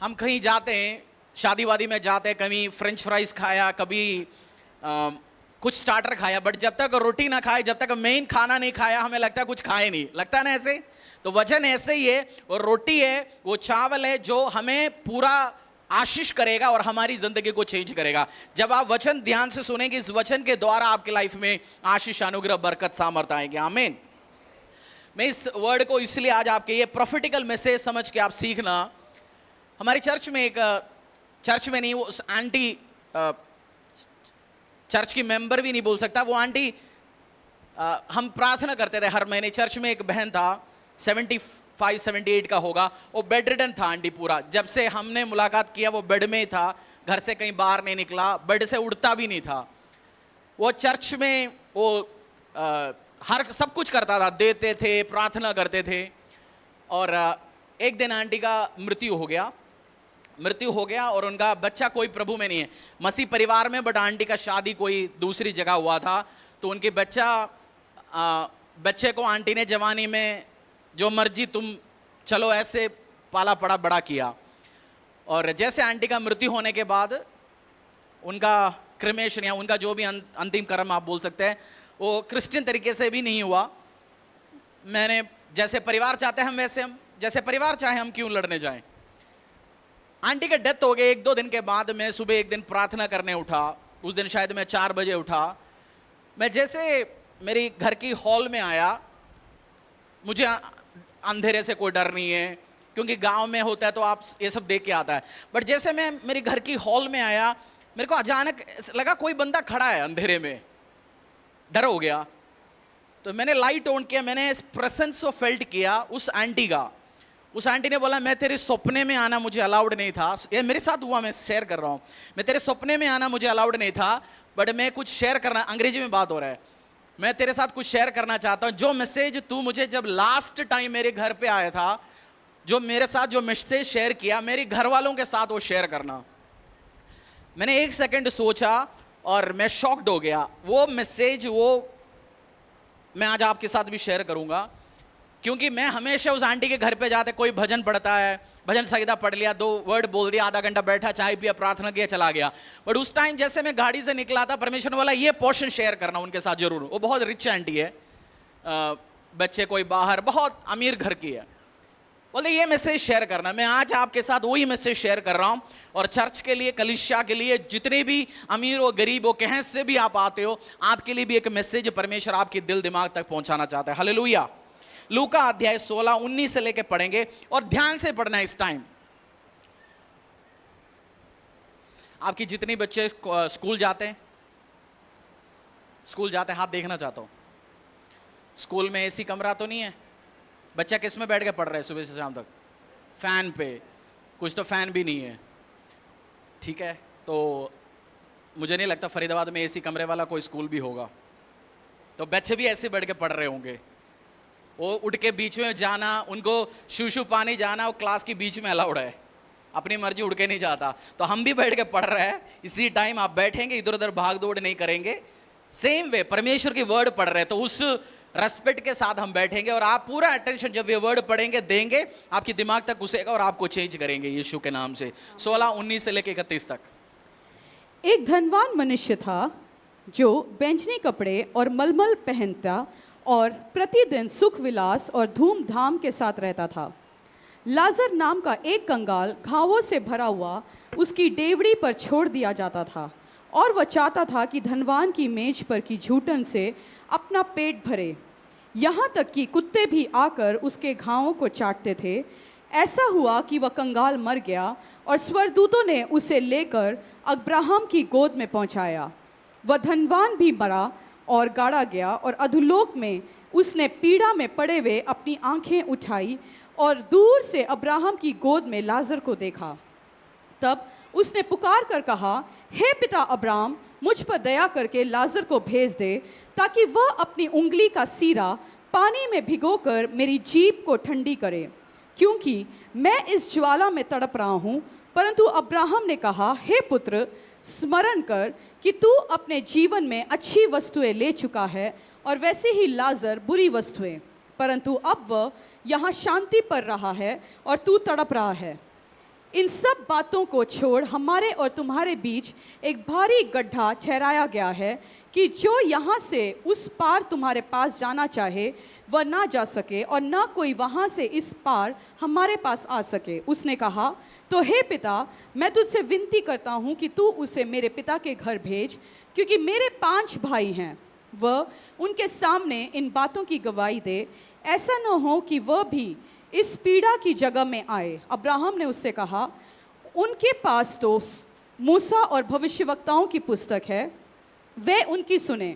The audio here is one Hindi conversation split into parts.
हम कहीं जाते हैं, शादी वादी में जाते हैं, कभी फ्रेंच फ्राइज खाया, कभी कुछ स्टार्टर खाया, बट जब तक रोटी ना खाए, जब तक मेन खाना नहीं खाया, हमें लगता है कुछ खाए नहीं, लगता है ना ऐसे। तो वचन ऐसे ही है, वो रोटी है, वो चावल है जो हमें पूरा आशीष करेगा और हमारी जिंदगी को चेंज करेगा। जब आप वचन ध्यान से सुनेंगे, इस वचन के द्वारा आपकी लाइफ में आशीष, अनुग्रह, बरकत, सामर्थ आएंगे। आमीन। मैं इस वर्ड को इसलिए आज आपके ये प्रोफेटिकल मैसेज समझ के आप सीखना। हमारी चर्च में एक चर्च में नहीं, वो आंटी, चर्च की मेंबर भी नहीं बोल सकता, वो आंटी, हम प्रार्थना करते थे हर महीने। चर्च में एक बहन था, 75-78 का होगा, वो बेड रिडन था आंटी पूरा। जब से हमने मुलाकात किया वो बेड में ही था, घर से कहीं बाहर नहीं निकला, बेड से उठता भी नहीं था। वो चर्च में वो हर सब कुछ करता था, देते थे, प्रार्थना करते थे। और एक दिन आंटी का मृत्यु हो गया और उनका बच्चा कोई प्रभु में नहीं है, मसीह परिवार में, बट आंटी का शादी कोई दूसरी जगह हुआ था। तो उनके बच्चे को आंटी ने जवानी में जो मर्जी तुम चलो ऐसे पाला पड़ा बड़ा किया। और जैसे आंटी का मृत्यु होने के बाद उनका क्रिमेशन या उनका जो भी अंतिम कर्म आप बोल सकते हैं, वो क्रिश्चियन तरीके से भी नहीं हुआ। मैंने जैसे परिवार चाहते हैं हम वैसे, हम जैसे परिवार चाहे हम क्यों लड़ने जाएं। आंटी का डेथ हो गई 1-2 दिन के बाद मैं सुबह एक दिन प्रार्थना करने उठा। उस दिन शायद मैं 4 बजे उठा। मैं जैसे मेरी घर की हॉल में आया, मुझे अंधेरे से कोई डर नहीं है, क्योंकि गांव में होता है तो आप ये सब देख के आता है। बट जैसे मैं मेरी घर की हॉल में आया, मेरे को अचानक लगा कोई बंदा खड़ा है अंधेरे में, डर हो गया। तो मैंने लाइट ऑन किया, मैंने प्रेजेंस ऑफ फेल्ट किया उस आंटी का। उस आंटी ने बोला मैं तेरे सपने में आना मुझे अलाउड नहीं था। ये मेरे साथ हुआ, मैं शेयर कर रहा हूँ। मैं तेरे सपने में आना मुझे अलाउड नहीं था, बट मैं कुछ शेयर करना, अंग्रेजी में बात हो रहा है, मैं तेरे साथ कुछ शेयर करना चाहता हूँ। जो मैसेज तू मुझे जब लास्ट टाइम मेरे घर पे आया था, जो मेरे साथ जो मैसेज शेयर किया, मेरे घर वालों के साथ वो शेयर करना। मैंने 1 सेकंड सोचा और मैं शॉक्ड हो गया। वो मैसेज वो मैं आज आपके साथ भी शेयर करूंगा, क्योंकि मैं हमेशा उस आंटी के घर पे जाते, कोई भजन पढ़ता है, भजन संगीता पढ़ लिया, 2 वर्ड बोल दिया, आधा घंटा बैठा, चाय पिया, प्रार्थना किया, चला गया। बट उस टाइम जैसे मैं गाड़ी से निकला था, परमेश्वर वाला ये पोर्शन शेयर करना उनके साथ जरूर। वो बहुत रिच आंटी है, बच्चे कोई बाहर, बहुत अमीर घर की है। बोले ये मैसेज शेयर करना। मैं आज आपके साथ वही मैसेज शेयर कर रहा हूं। और चर्च के लिए, कलीसिया के लिए, जितने भी अमीर हो, गरीब हो, कहीं से भी आप आते हो, आपके लिए भी एक मैसेज परमेश्वर आपके दिल दिमाग तक पहुंचाना चाहता है। हालेलुया। लूका अध्याय 16-19 से लेके पढ़ेंगे और ध्यान से पढ़ना है इस टाइम। आपकी जितनी बच्चे स्कूल जाते हैं, हाथ देखना चाहता हूं। स्कूल में एसी कमरा तो नहीं है? बच्चा किस में बैठ के पढ़ रहा है सुबह से शाम तक? फैन पे। कुछ तो फैन भी नहीं है, ठीक है। तो मुझे नहीं लगता फरीदाबाद में एसी कमरे वाला कोई स्कूल भी होगा। तो बच्चे भी ऐसे बैठ के पढ़ रहे होंगे। वो उठ के बीच में जाना, उनको शूशू पानी जाना, वो क्लास के बीच में अलाउड है, अपनी मर्जी उड़ के नहीं जाता। तो हम भी बैठ के पढ़ रहे हैं, इसी टाइम आप बैठेंगे, इधर उधर भाग दौड़ नहीं करेंगे। सेम वे परमेश्वर की वर्ड पढ़ रहे हैं, तो उस रेस्पेक्ट के साथ हम बैठेंगे और आप पूरा अटेंशन जब ये वर्ड पढ़ेंगे देंगे, आपके दिमाग तक घुसेगा और आपको चेंज करेंगे यीशु के नाम से। 16-19 से लेकर 31 तक। एक धनवान मनुष्य था जो बैंजनी कपड़े और मलमल पहनता और प्रतिदिन सुख विलास और धूमधाम के साथ रहता था। लाजर नाम का एक कंगाल घावों से भरा हुआ उसकी डेवड़ी पर छोड़ दिया जाता था, और वह चाहता था कि धनवान की मेज पर की झूठन से अपना पेट भरे। यहाँ तक कि कुत्ते भी आकर उसके घावों को चाटते थे। ऐसा हुआ कि वह कंगाल मर गया और स्वर्गदूतों ने उसे लेकर अब्राहम की गोद में पहुँचाया। वह धनवान भी मरा और गाड़ा गया, और अधोलोक में उसने पीड़ा में पड़े हुए अपनी आंखें उठाई और दूर से अब्राहम की गोद में लाजर को देखा। तब उसने पुकार कर कहा, हे पिता अब्राहम, मुझ पर दया करके लाजर को भेज दे, ताकि वह अपनी उंगली का सीरा पानी में भिगोकर मेरी जीभ को ठंडी करे, क्योंकि मैं इस ज्वाला में तड़प रहा हूँ। परंतु अब्राहम ने कहा, हे पुत्र, स्मरण कर कि तू अपने जीवन में अच्छी वस्तुएं ले चुका है, और वैसे ही लाजर बुरी वस्तुएं, परंतु अब वह यहाँ शांति पर रहा है और तू तड़प रहा है। इन सब बातों को छोड़ हमारे और तुम्हारे बीच एक भारी गड्ढा ठहराया गया है कि जो यहाँ से उस पार तुम्हारे पास जाना चाहे वह ना जा सके और ना कोई वहाँ से इस पार हमारे पास आ सके। उसने कहा, तो हे पिता, मैं तुझसे विनती करता हूँ कि तू उसे मेरे पिता के घर भेज, क्योंकि मेरे 5 भाई हैं। वह उनके सामने इन बातों की गवाही दे, ऐसा न हो कि वह भी इस पीड़ा की जगह में आए। अब्राहम ने उससे कहा, उनके पास तो मूसा और भविष्यवक्ताओं की पुस्तक है, वे उनकी सुने।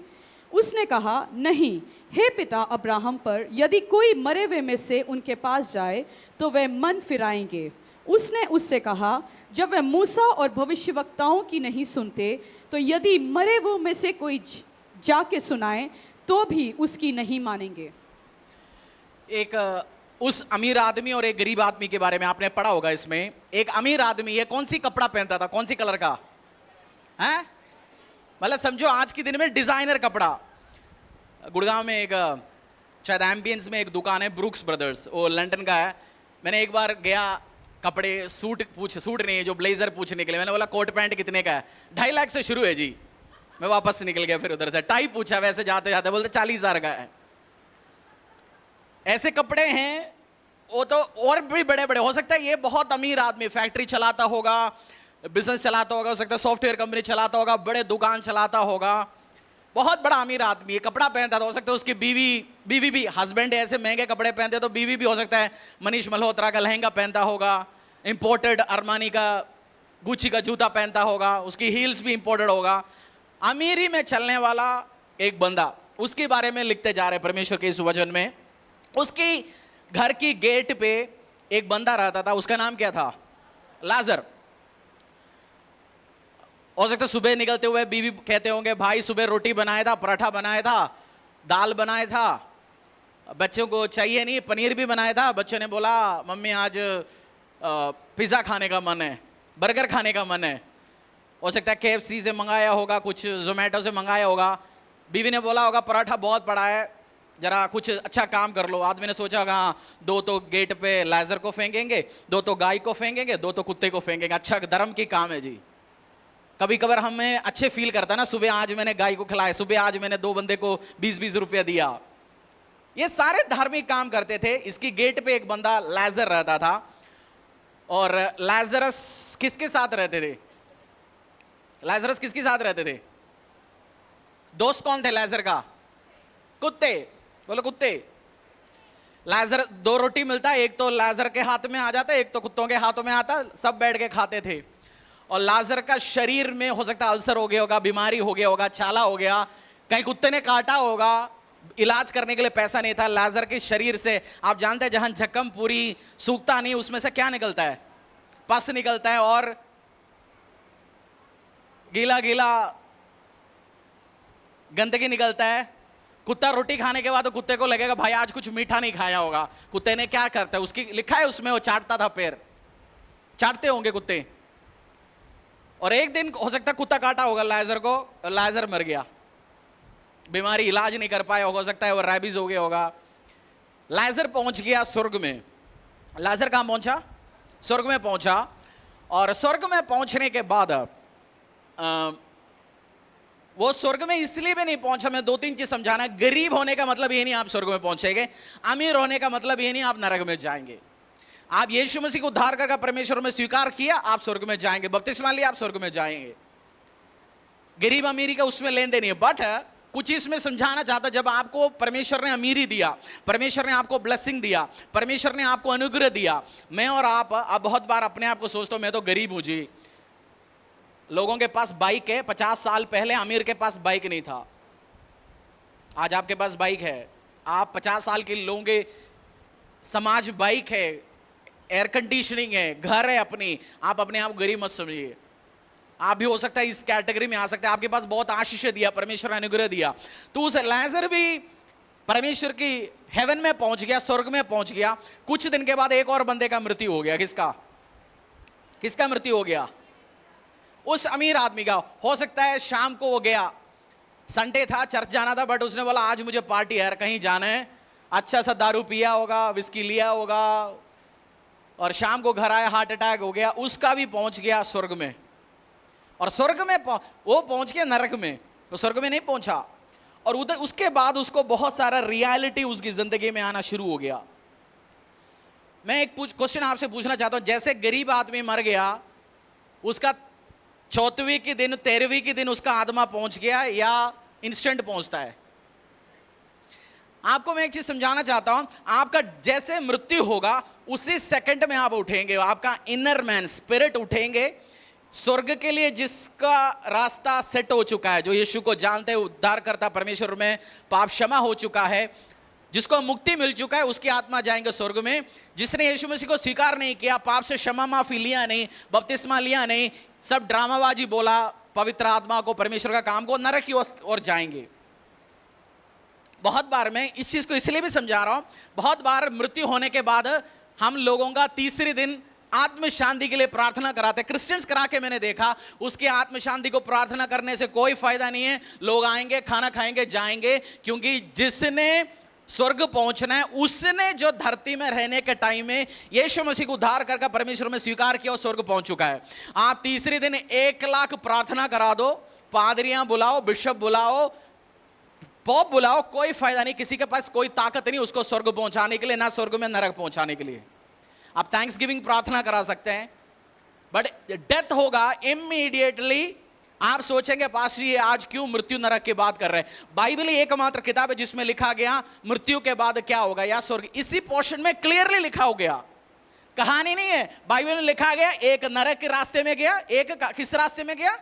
उसने कहा, नहीं हे पिता अब्राहम, पर यदि कोई मरे हुए में से उनके पास जाए तो वे मन फिराएंगे। उसने उससे कहा, जब वे मूसा और भविष्यवक्ताओं की नहीं सुनते, तो यदि मरे हुए में से कोई जाके सुनाए तो भी उसकी नहीं मानेंगे। एक उस अमीर आदमी और एक गरीब आदमी के बारे में आपने पढ़ा होगा। इसमें एक अमीर आदमी ये कौन सी कपड़ा पहनता था, कौन सी कलर का है? मतलब समझो आज के दिन में डिजाइनर कपड़ा। गुड़गांव में एक शायद एम्बियंस में एक दुकान है, ब्रुक्स ब्रदर्स, वो लंदन का है। मैंने एक बार गया कपड़े सूट नहीं है, जो ब्लेजर पूछने के लिए। मैंने बोला कोट पैंट कितने का है? 2.5 लाख से शुरू है जी। मैं वापस निकल गया। फिर उधर से टाई पूछा, वैसे जाते जाते बोलते 40,000 का है। ऐसे कपड़े हैं। वो तो और भी बड़े बड़े, हो सकता है ये बहुत अमीर आदमी फैक्ट्री चलाता होगा, बिजनेस चलाता होगा, हो सकता है सॉफ्टवेयर कंपनी चलाता होगा, बड़े दुकान चलाता होगा, बहुत बड़ा अमीर आदमी। ये कपड़ा पहनता था। हो सकता है उसकी बीवी भी, हस्बैंड ऐसे महंगे कपड़े पहनते तो बीवी भी हो सकता है मनीष मल्होत्रा का लहंगा पहनता होगा, इंपोर्टेड अरमानी का, गुची का जूता पहनता होगा, उसकी हील्स भी इंपोर्टेड होगा। अमीरी में चलने वाला एक बंदा, उसके बारे में लिखते जा रहे परमेश्वर के इस वचन में। उसकी घर की गेट पे एक बंदा रहता था, उसका नाम क्या था? लाजर। हो सकता है सुबह निकलते हुए बीवी कहते होंगे, भाई सुबह रोटी बनाया था, पराठा बनाया था, दाल बनाया था, बच्चों को चाहिए नहीं, पनीर भी बनाया था। बच्चों ने बोला, मम्मी आज पिज़्ज़ा खाने का मन है, बर्गर खाने का मन है। हो सकता है KFC से मंगाया होगा, कुछ जोमेटो से मंगाया होगा। बीवी ने बोला होगा, पराठा बहुत पड़ा है, जरा कुछ अच्छा काम कर लो। आदमी ने सोचा होगा, हाँ 2 तो गेट पे लाजर को फेंकेंगे, 2 तो गाय को फेंकेंगे, 2 तो कुत्ते को फेंकेंगे। अच्छा धर्म की काम है जी। कभी कभार हमें अच्छे फील करता है ना, सुबह आज मैंने गाय को खिलाया, सुबह आज मैंने 2 बंदे को 20-20 रुपया दिया। ये सारे धार्मिक काम करते थे। इसकी गेट पे एक बंदा लाजर रहता था। और लाजरस किसके साथ रहते थे? लाजरस किसके साथ रहते थे? दोस्त कौन थे लाजर का? कुत्ते। बोलो कुत्ते। लाजर 2 रोटी मिलता है, एक तो लाजर के हाथ में आ जाता, एक तो कुत्तों के हाथों में आता, सब बैठ के खाते थे। और लाजर का शरीर में हो सकता है अल्सर हो गया होगा, बीमारी हो गया होगा, छाला हो गया, कहीं कुत्ते ने काटा होगा, इलाज करने के लिए पैसा नहीं था। लाजर के शरीर से आप जानते हैं, जहां जख्म पूरी सूखता नहीं, उसमें से क्या निकलता है? पस निकलता है और गीला गीला गंदगी निकलता है। कुत्ता रोटी खाने के बाद तो कुत्ते को लगेगा भाई आज कुछ मीठा नहीं खाया होगा। कुत्ते ने क्या करता है, उसकी लिखा है उसमें, वो चाटता था, पैर चाटते होंगे कुत्ते। और एक दिन हो सकता है कुत्ता काटा होगा लाजर को, लाजर मर गया, बीमारी इलाज नहीं कर पाया होगा, हो सकता है वो रैबीज हो गया होगा। लाजर पहुंच गया स्वर्ग में। लाजर कहां पहुंचा? स्वर्ग में पहुंचा। और स्वर्ग में पहुंचने के बाद वो स्वर्ग में इसलिए भी नहीं पहुंचा, मैं 2-3 चीज समझाना। गरीब होने का मतलब ये नहीं आप स्वर्ग में पहुंचेंगे, अमीर होने का मतलब ये नहीं आप नरक में जाएंगे। आप यीशु मसीह को उद्धार करके परमेश्वर में स्वीकार किया, आप स्वर्ग में जाएंगे। बपतिस्मा लिया, आप स्वर्ग में जाएंगे। गरीब अमीरी का उसमें लेन देन नहीं है। बट कुछ इसमें समझाना चाहता, जब आपको परमेश्वर ने अमीरी दिया, परमेश्वर ने आपको ब्लेसिंग दिया, परमेश्वर ने आपको अनुग्रह दिया। मैं और आप बहुत बार अपने आप को सोचते हो मैं तो गरीब हूं जी। लोगों के पास बाइक है, 50 साल पहले अमीर के पास बाइक नहीं था, आज आपके पास बाइक है। आप 50 साल के लोगों के समाज बाइक है, एयर कंडीशनिंग है, घर है अपनी। आप अपने आप गरीब मत समझिए। आप भी हो सकता है इस कैटेगरी में आ सकते हैं। आपके पास बहुत आशीष दिया, परमेश्वर ने अनुग्रह दिया। तो उस लाजर भी परमेश्वर की हेवन में पहुंच गया, स्वर्ग में पहुंच गया। कुछ दिन के बाद एक और बंदे का मृत्यु हो गया। किसका मृत्यु हो गया? उस अमीर आदमी का। हो सकता है शाम को वो गया, संडे था, चर्च जाना था, बट उसने बोला आज मुझे पार्टी है, कहीं जाना है। अच्छा सा दारू पिया होगा, विस्की लिया होगा और शाम को घर आया, हार्ट अटैक हो गया, उसका भी पहुंच गया स्वर्ग में। और स्वर्ग में वो पहुंच गया नरक में, तो स्वर्ग में नहीं पहुंचा। और उधर उसके बाद उसको बहुत सारा रियलिटी उसकी जिंदगी में आना शुरू हो गया। मैं एक क्वेश्चन आपसे पूछना चाहता हूं, जैसे गरीब आदमी मर गया, उसका 4वीं के दिन 13वीं के दिन उसका आत्मा पहुंच गया या इंस्टेंट पहुंचता है? आपको मैं एक चीज समझाना चाहता हूं, आपका जैसे मृत्यु होगा उसी सेकंड में आप उठेंगे, आपका इनर मैन स्पिरिट उठेंगे स्वर्ग के लिए, जिसका रास्ता सेट हो चुका है, जो यीशु को जानते हैं, उद्धार करता परमेश्वर में पाप क्षमा हो चुका है, जिसको मुक्ति मिल चुका है, उसकी आत्मा जाएंगे स्वर्ग में। जिसने यीशु मसीह को स्वीकार नहीं किया, पाप से क्षमा माफी लिया नहीं, बपतिस्मा लिया नहीं, सब ड्रामाबाजी बोला पवित्र आत्मा को, परमेश्वर का काम को, नरक की ओर जाएंगे। बहुत बार मैं इस चीज को इसलिए भी समझा रहा हूं, बहुत बार मृत्यु होने के बाद हम लोगों का तीसरे दिन आत्म शांति के लिए प्रार्थना कराते, क्रिश्चियंस करा के मैंने देखा, उसके आत्म शांति को प्रार्थना करने से कोई फायदा नहीं है। लोग आएंगे, खाना खाएंगे, जाएंगे, क्योंकि जिसने स्वर्ग पहुंचना है, उसने जो धरती में रहने के टाइम में यीशु मसीह को उद्धार करके परमेश्वर में स्वीकार किया और स्वर्ग पहुंच चुका है। आप तीसरे दिन 1 लाख प्रार्थना करा दो, पादरियां बुलाओ, बिशप बुलाओ, पॉप बुलाओ, कोई फायदा नहीं। किसी के पास कोई ताकत नहीं उसको स्वर्ग पहुंचाने के लिए, ना स्वर्ग में नरक पहुंचाने के लिए। आप थैंक्स गिविंग प्रार्थना करा सकते हैं, बट डेथ होगा इमीडिएटली। आप सोचेंगे पास्टर ये आज क्यों मृत्यु नरक की बात कर रहे हैं? बाइबल ही एकमात्र किताब है जिसमें लिखा गया मृत्यु के बाद क्या होगा, या स्वर्ग। इसी पोर्शन में क्लियरली लिखा हो गया, कहानी नहीं है, बाइबल में लिखा गया। एक नरक के रास्ते में गया, एक किस रास्ते में गया?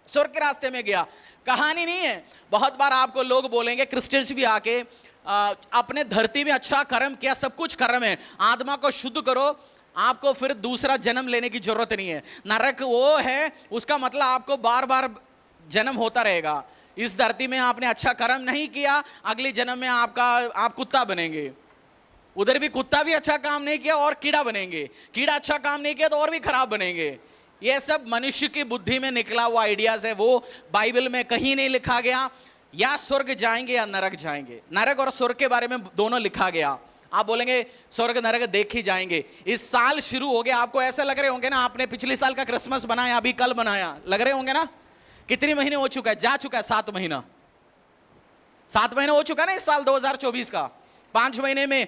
स्वर्ग के रास्ते में गया, कहानी नहीं है। बहुत बार आपको लोग बोलेंगे, क्रिश्चियंस भी आके, अपने धरती में अच्छा कर्म किया, सब कुछ कर्म है, आत्मा को शुद्ध करो, आपको फिर दूसरा जन्म लेने की जरूरत नहीं है। नरक वो है, उसका मतलब आपको बार बार जन्म होता रहेगा। इस धरती में आपने अच्छा कर्म नहीं किया, अगले जन्म में आप कुत्ता बनेंगे, उधर भी कुत्ता भी अच्छा काम नहीं किया और कीड़ा बनेंगे, कीड़ा अच्छा काम नहीं किया तो और भी खराब बनेंगे। ये सब मनुष्य की बुद्धि में निकला हुआ आइडियाज है, वो बाइबल में कहीं नहीं लिखा गया। या स्वर्ग जाएंगे या नरक जाएंगे, नरक और स्वर्ग के बारे में दोनों लिखा गया। आप बोलेंगे स्वर्ग नरक देख ही जाएंगे। इस साल शुरू हो गया, आपको ऐसा लग रहे होंगे ना, आपने पिछले साल का क्रिसमस बनाया, अभी कल बनाया, लग रहे होंगे ना। कितने महीने हो चुका है? जा चुका है 7 महीना, 7 महीने हो चुका है ना इस साल 2024 का। 5 महीने में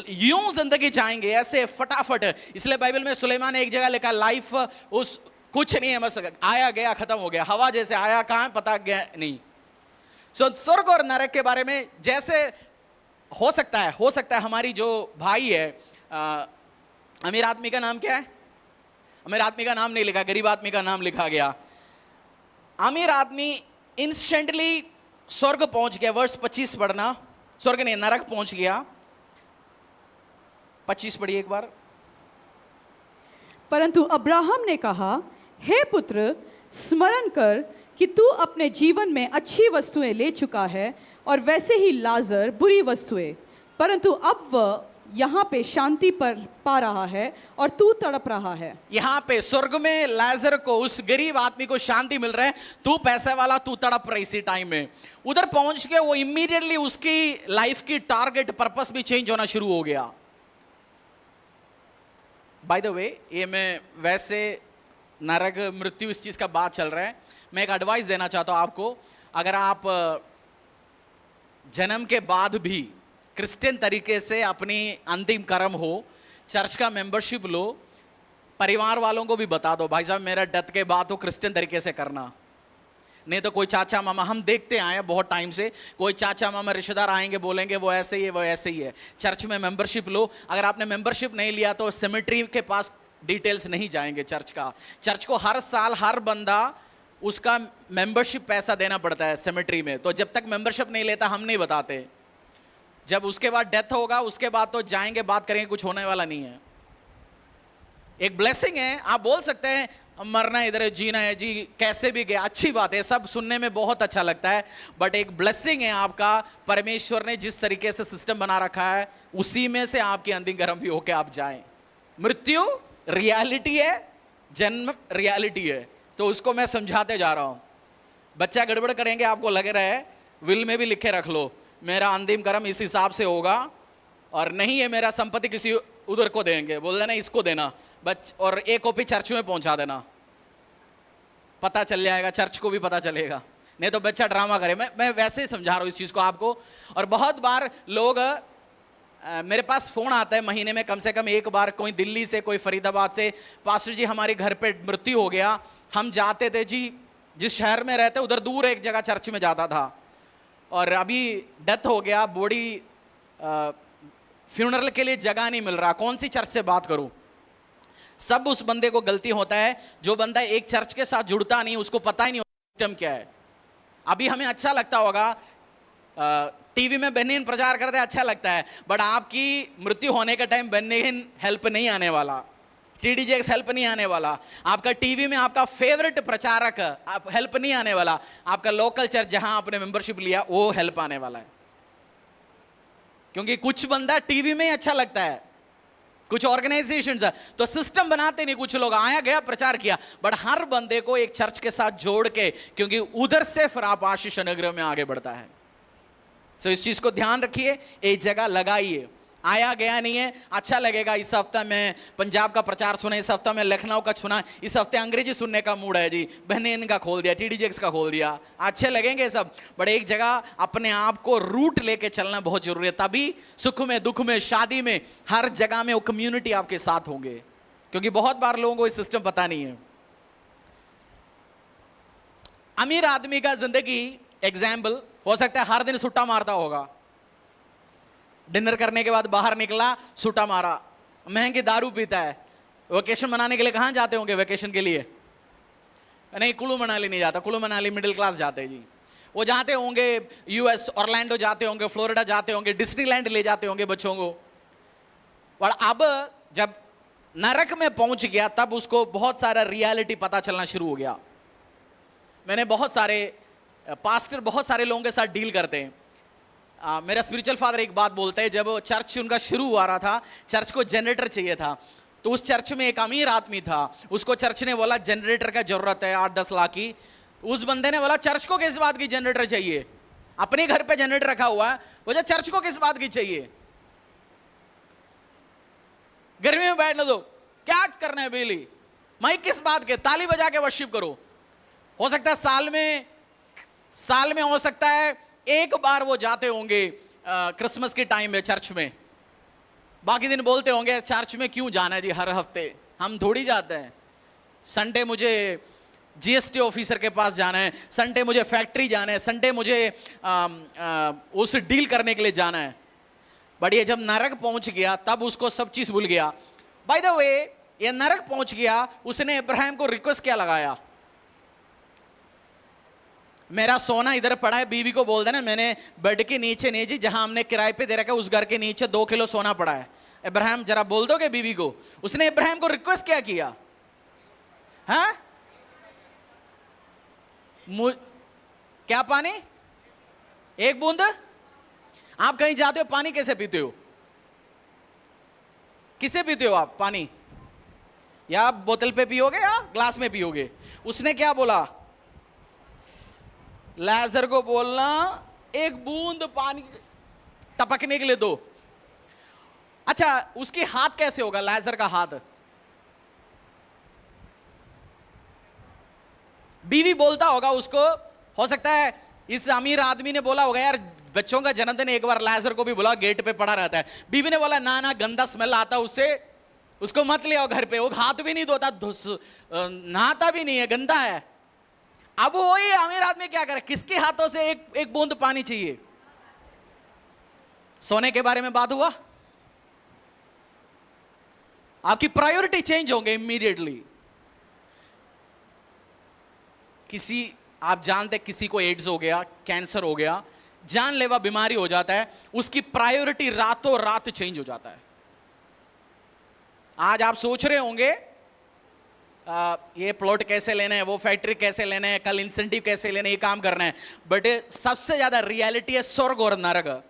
यूं जिंदगी जाएंगे ऐसे फटाफट। इसलिए बाइबल में सुलेमान ने एक जगह लिखा, लाइफ उस कुछ नहीं है, बस आया गया खत्म हो गया, हवा जैसे आया, कहां पता गया नहीं। स्वर्ग और नरक के बारे में जैसे हो सकता है हमारी जो भाई है, अमीर आदमी का नाम क्या है? अमीर आदमी का नाम नहीं लिखा, गरीब आदमी का नाम लिखा गया। अमीर आदमी इंस्टेंटली स्वर्ग पहुंच गया। वर्ष 25 पढ़ना, स्वर्ग नहीं नरक पहुंच गया। 25 पढ़िए एक बार। परंतु अब्राहम ने कहा, हे पुत्र, स्मरण कर कि तू अपने जीवन में अच्छी वस्तुएं ले चुका है और वैसे ही लाजर बुरी वस्तुएं, परंतु अब वह यहाँ पे शांति पर पा रहा है और तू तड़प रहा है। यहाँ पे स्वर्ग में लाजर को, उस गरीब आदमी को शांति मिल रहा है, तू पैसे वाला तू तड़प रहा इसी टाइम में। उधर पहुंच के वो इमीडिएटली उसकी लाइफ की टारगेट पर्पस भी चेंज होना शुरू हो गया। बाय द वे, ये मैं वैसे नरक मृत्यु इस चीज का बात चल रहा है, मैं एक एडवाइस देना चाहता हूं आपको। अगर आप जन्म के बाद भी क्रिश्चियन तरीके से अपनी अंतिम कर्म हो, चर्च का मेंबरशिप लो, परिवार वालों को भी बता दो, भाई साहब मेरा डेथ के बाद तो क्रिश्चियन तरीके से करना। नहीं तो कोई चाचा मामा, हम देखते आए बहुत टाइम से, कोई चाचा मामा रिश्तेदार आएंगे बोलेंगे वो ऐसे ही है, वो ऐसे ही है। चर्च में मेंबरशिप लो। अगर आपने मेंबरशिप नहीं लिया तो सेमेट्री के पास डिटेल्स नहीं जाएंगे चर्च का। चर्च को हर साल हर बंदा उसका मेंबरशिप पैसा देना पड़ता है सेमेट्री में, तो जब तक मेंबरशिप नहीं लेता हम नहीं बताते। जब उसके बाद डेथ होगा उसके बाद तो जाएंगे, बात करेंगे, कुछ होने वाला नहीं है। एक ब्लेसिंग है, आप बोल सकते हैं मरना इधर है, जीना है, जी कैसे भी गया, अच्छी बात है, सब सुनने में बहुत अच्छा लगता है, बट एक ब्लेसिंग है आपका। परमेश्वर ने जिस तरीके से सिस्टम बना रखा है उसी में से आपकी अंतिम कर्म भी होके आप जाएं। मृत्यु रियलिटी है, जन्म रियलिटी है, तो उसको मैं समझाते जा रहा हूं। बच्चा गड़बड़ करेंगे, आपको लग रहा है विल में भी लिखे रख लो मेरा अंतिम कर्म इस हिसाब से होगा, और नहीं है मेरा संपत्ति किसी उधर को देंगे, बोल देना इसको देना बच, और एक कॉपी चर्च में पहुंचा देना, पता चल जाएगा, चर्च को भी पता चलेगा, नहीं तो बच्चा ड्रामा करे। मैं वैसे ही समझा रहा हूँ इस चीज को आपको। और बहुत बार लोग मेरे पास फोन आता है महीने में कम से कम एक बार, कोई दिल्ली से, कोई फरीदाबाद से, पास्टर जी हमारे घर पे मृत्यु हो गया, हम जाते थे जी, जिस शहर में रहते उधर दूर एक जगह चर्च में जाता था, और अभी डेथ हो गया, बॉडी फ्यूनरल के लिए जगह नहीं मिल रहा, कौन सी चर्च से बात करूं। सब उस बंदे को गलती होता है जो बंदा एक चर्च के साथ जुड़ता नहीं, उसको पता ही नहीं सिस्टम क्या है। अभी हमें अच्छा लगता होगा, टीवी में बेनियन प्रचार करते अच्छा लगता है, बट आपकी मृत्यु होने का टाइम बेनियन हेल्प नहीं आने वाला, टीडीजेक्स हेल्प नहीं आने वाला, आपका टीवी में आपका फेवरेट प्रचारक आप हेल्प नहीं आने वाला, आपका लोकल चर्च जहां आपने मेंबरशिप लिया वो हेल्प आने वाला है। क्योंकि कुछ बंदा टीवी में ही अच्छा लगता है, कुछ ऑर्गेनाइजेशंस तो सिस्टम बनाते नहीं, कुछ लोग आया गया प्रचार किया, बट हर बंदे को एक चर्च के साथ जोड़ के, क्योंकि उधर से फिर आप आशीष अनुग्रह में आगे बढ़ता है। सो इस चीज को ध्यान रखिए, एक जगह लगाइए, आया गया नहीं है। अच्छा लगेगा, इस हफ्ते में पंजाब का प्रचार सुना, इस हफ्ते में लखनऊ का सुना, इस हफ्ते अंग्रेजी सुनने का मूड है जी, बहनेन का खोल दिया, टीडीजेक्स का खोल दिया, अच्छे लगेंगे सब, बट एक जगह अपने आप को रूट लेके चलना बहुत जरूरी है, तभी सुख में, दुख में, शादी में, हर जगह में वो कम्युनिटी आपके साथ होंगे। क्योंकि बहुत बार लोगों को इस सिस्टम पता नहीं है। अमीर आदमी का जिंदगी एग्जाम्पल हो सकता है हर दिन सुट्टा मारता होगा, डिनर करने के बाद बाहर निकला, सुट्टा मारा, महंगी दारू पीता है। वेकेशन मनाने के लिए कहां जाते होंगे वेकेशन के लिए? नहीं, कुल्लू मनाली नहीं जाता, कुल्लू मनाली मिडिल क्लास जाते हैं जी। वो जाते होंगे यूएस, ऑरलैंडो जाते होंगे, फ्लोरिडा जाते होंगे, डिज्नीलैंड ले जाते होंगे बच्चों को। और अब जब नरक में पहुंच गया तब उसको बहुत सारा रियलिटी पता चलना शुरू हो गया। मैंने बहुत सारे पास्टर बहुत सारे लोगों के साथ डील करते हैं। मेरा स्पिरिचुअल फादर एक बात बोलते हैं, जब चर्च उनका शुरू हुआ रहा था, चर्च को जनरेटर चाहिए था, तो उस चर्च में एक अमीर आदमी था, उसको चर्च ने बोला जनरेटर का जरूरत है 8-10 लाख की। उस बंदे ने बोला चर्च को किस बात की जनरेटर चाहिए, अपने घर पे जनरेटर रखा हुआ है, बोला चर्च को किस बात की चाहिए, गर्मी में बैठने दो, क्या करना है बिजली, माइक किस बात के, ताली बजा के वर्शिप करो। हो सकता है साल में हो सकता है एक बार वो जाते होंगे क्रिसमस के टाइम में चर्च में, बाकी दिन बोलते होंगे चर्च में क्यों जाना है जी, हर हफ्ते हम थोड़ी जाते हैं, संडे मुझे जीएसटी ऑफिसर के पास जाना है, संडे मुझे फैक्ट्री जाना है, संडे मुझे उस डील करने के लिए जाना है। बट ये जब नरक पहुंच गया तब उसको सब चीज भूल गया। बाय द वे, ये नरक पहुंच गया, उसने इब्राहिम को रिक्वेस्ट क्या लगाया, मेरा सोना इधर पड़ा है, बीवी को बोल देना मैंने बेड के नीचे नहीं जी, जहां हमने किराए पे दे रखा है उस घर के नीचे 2 किलो सोना पड़ा है, इब्राहिम जरा बोल दोगे बीवी को। उसने इब्राहिम को रिक्वेस्ट क्या किया, हाँ क्या पानी, एक बूंद। आप कहीं जाते हो पानी कैसे पीते हो, किसे पीते हो आप पानी, या बोतल पे पियोगे या ग्लास में पियोगे। उसने क्या बोला, लाजर को बोलना एक बूंद पानी टपकने के लिए दो। अच्छा, उसकी हाथ कैसे होगा, लाजर का हाथ, बीवी बोलता होगा उसको, हो सकता है इस अमीर आदमी ने बोला होगा यार बच्चों का जन्मदिन एक बार लाजर को भी बुला, गेट पे पड़ा रहता है। बीवी ने बोला ना गंदा स्मेल आता उससे, उसको मत ले आओ घर पे, वो हाथ भी नहीं धोता, नहाता भी नहीं है, गंदा है। अब वही अमीर आदमी क्या करे, किसके हाथों से एक बूंद पानी चाहिए। सोने के बारे में बात हुआ, आपकी प्रायोरिटी चेंज होंगे इमीडिएटली। आप जानते किसी को एड्स हो गया, कैंसर हो गया, जानलेवा बीमारी हो जाता है, उसकी प्रायोरिटी रातों रात चेंज हो जाता है। आज आप सोच रहे होंगे ये प्लॉट कैसे लेना है, वो फैक्ट्री कैसे लेना है, कल इंसेंटिव कैसे लेना है, ये काम करना है, बट सबसे ज्यादा रियलिटी है स्वर्ग और नरक।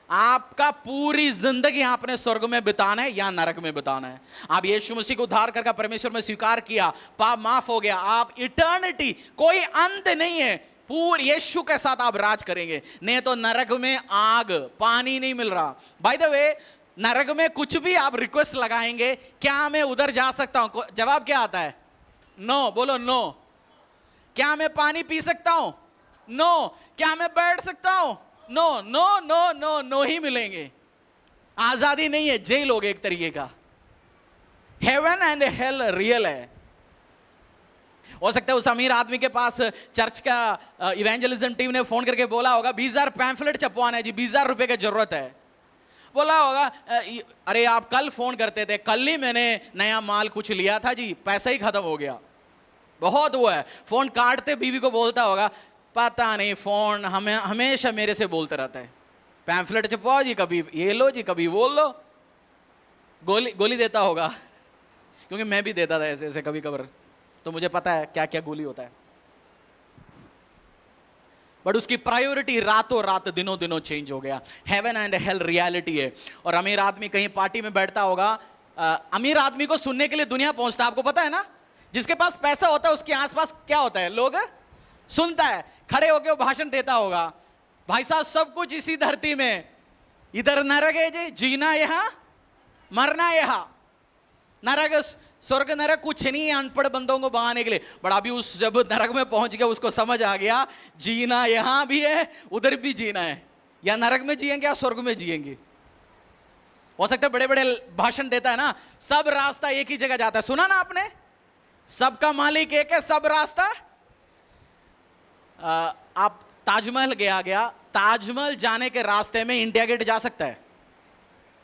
आपका पूरी जिंदगी आपने स्वर्ग में बिताना है या नरक में बिताना है। आप यीशु मसीह को उद्धार करके परमेश्वर में स्वीकार किया, पाप माफ हो गया, आप इटर्निटी, कोई अंत नहीं है, पूरी यीशु के साथ आप राज करेंगे, नहीं तो नरक में आग, पानी नहीं मिल रहा। बाय द वे, नरक में कुछ भी आप रिक्वेस्ट लगाएंगे, क्या मैं उधर जा सकता हूं, जवाब क्या आता है? नो। बोलो नो। क्या मैं पानी पी सकता हूं? नो। क्या मैं बैठ सकता हूं? No no no no no ही मिलेंगे। आजादी नहीं है, जेल हो गए एक तरीके का। हेवन एंड हेल रियल है। हो सकता है उस अमीर आदमी के पास चर्च का इवेंजलिज्म टीम ने फोन करके बोला होगा 20,000 पैम्फलेट छपवाना है जी, 20,000 रुपए की जरूरत है। बोला होगा अरे आप कल फोन करते थे, कल ही मैंने नया माल कुछ लिया था जी, पैसा ही खत्म हो गया। बहुत हुआ है। फोन काटते बीवी को बोलता होगा पता नहीं फोन हमें हमेशा मेरे से बोलते रहता है, पैम्फलेट छपवाओ जी, कभी ये लो जी, कभी वो लो। गोली देता होगा, क्योंकि मैं भी देता था ऐसे ऐसे कभी कभार, तो मुझे पता है क्या क्या गोली होता है। बट उसकी प्रायोरिटी रातों रात दिनों दिनों चेंज हो गया। हेवन एंड हेल रियलिटी है। और अमीर आदमी कहीं पार्टी में बैठता होगा, अमीर आदमी को सुनने के लिए दुनिया पहुंचता है, आपको पता है ना। जिसके पास पैसा होता है उसके आसपास क्या होता है, लोग सुनता है, खड़े होकर वो भाषण देता होगा, भाई साहब सब कुछ इसी धरती में, इधर नरक है जी, जीना यहां मरना यहां। नरक स्वर्ग नरक कुछ नहीं है अनपढ़ बंदों को बहाने के लिए। बट अभी उस जब नरक में पहुंच गया उसको समझ आ गया जीना यहां भी है उधर भी जीना है, या नरक में जिएंगे या स्वर्ग में जिएंगे। हो सकता है बड़े बड़े भाषण देता है ना, सब रास्ता एक ही जगह जाता है, सुना ना आपने, सबका मालिक एक है, सब रास्ता। आप ताजमहल गया, ताजमहल जाने के रास्ते में इंडिया गेट जा सकता है।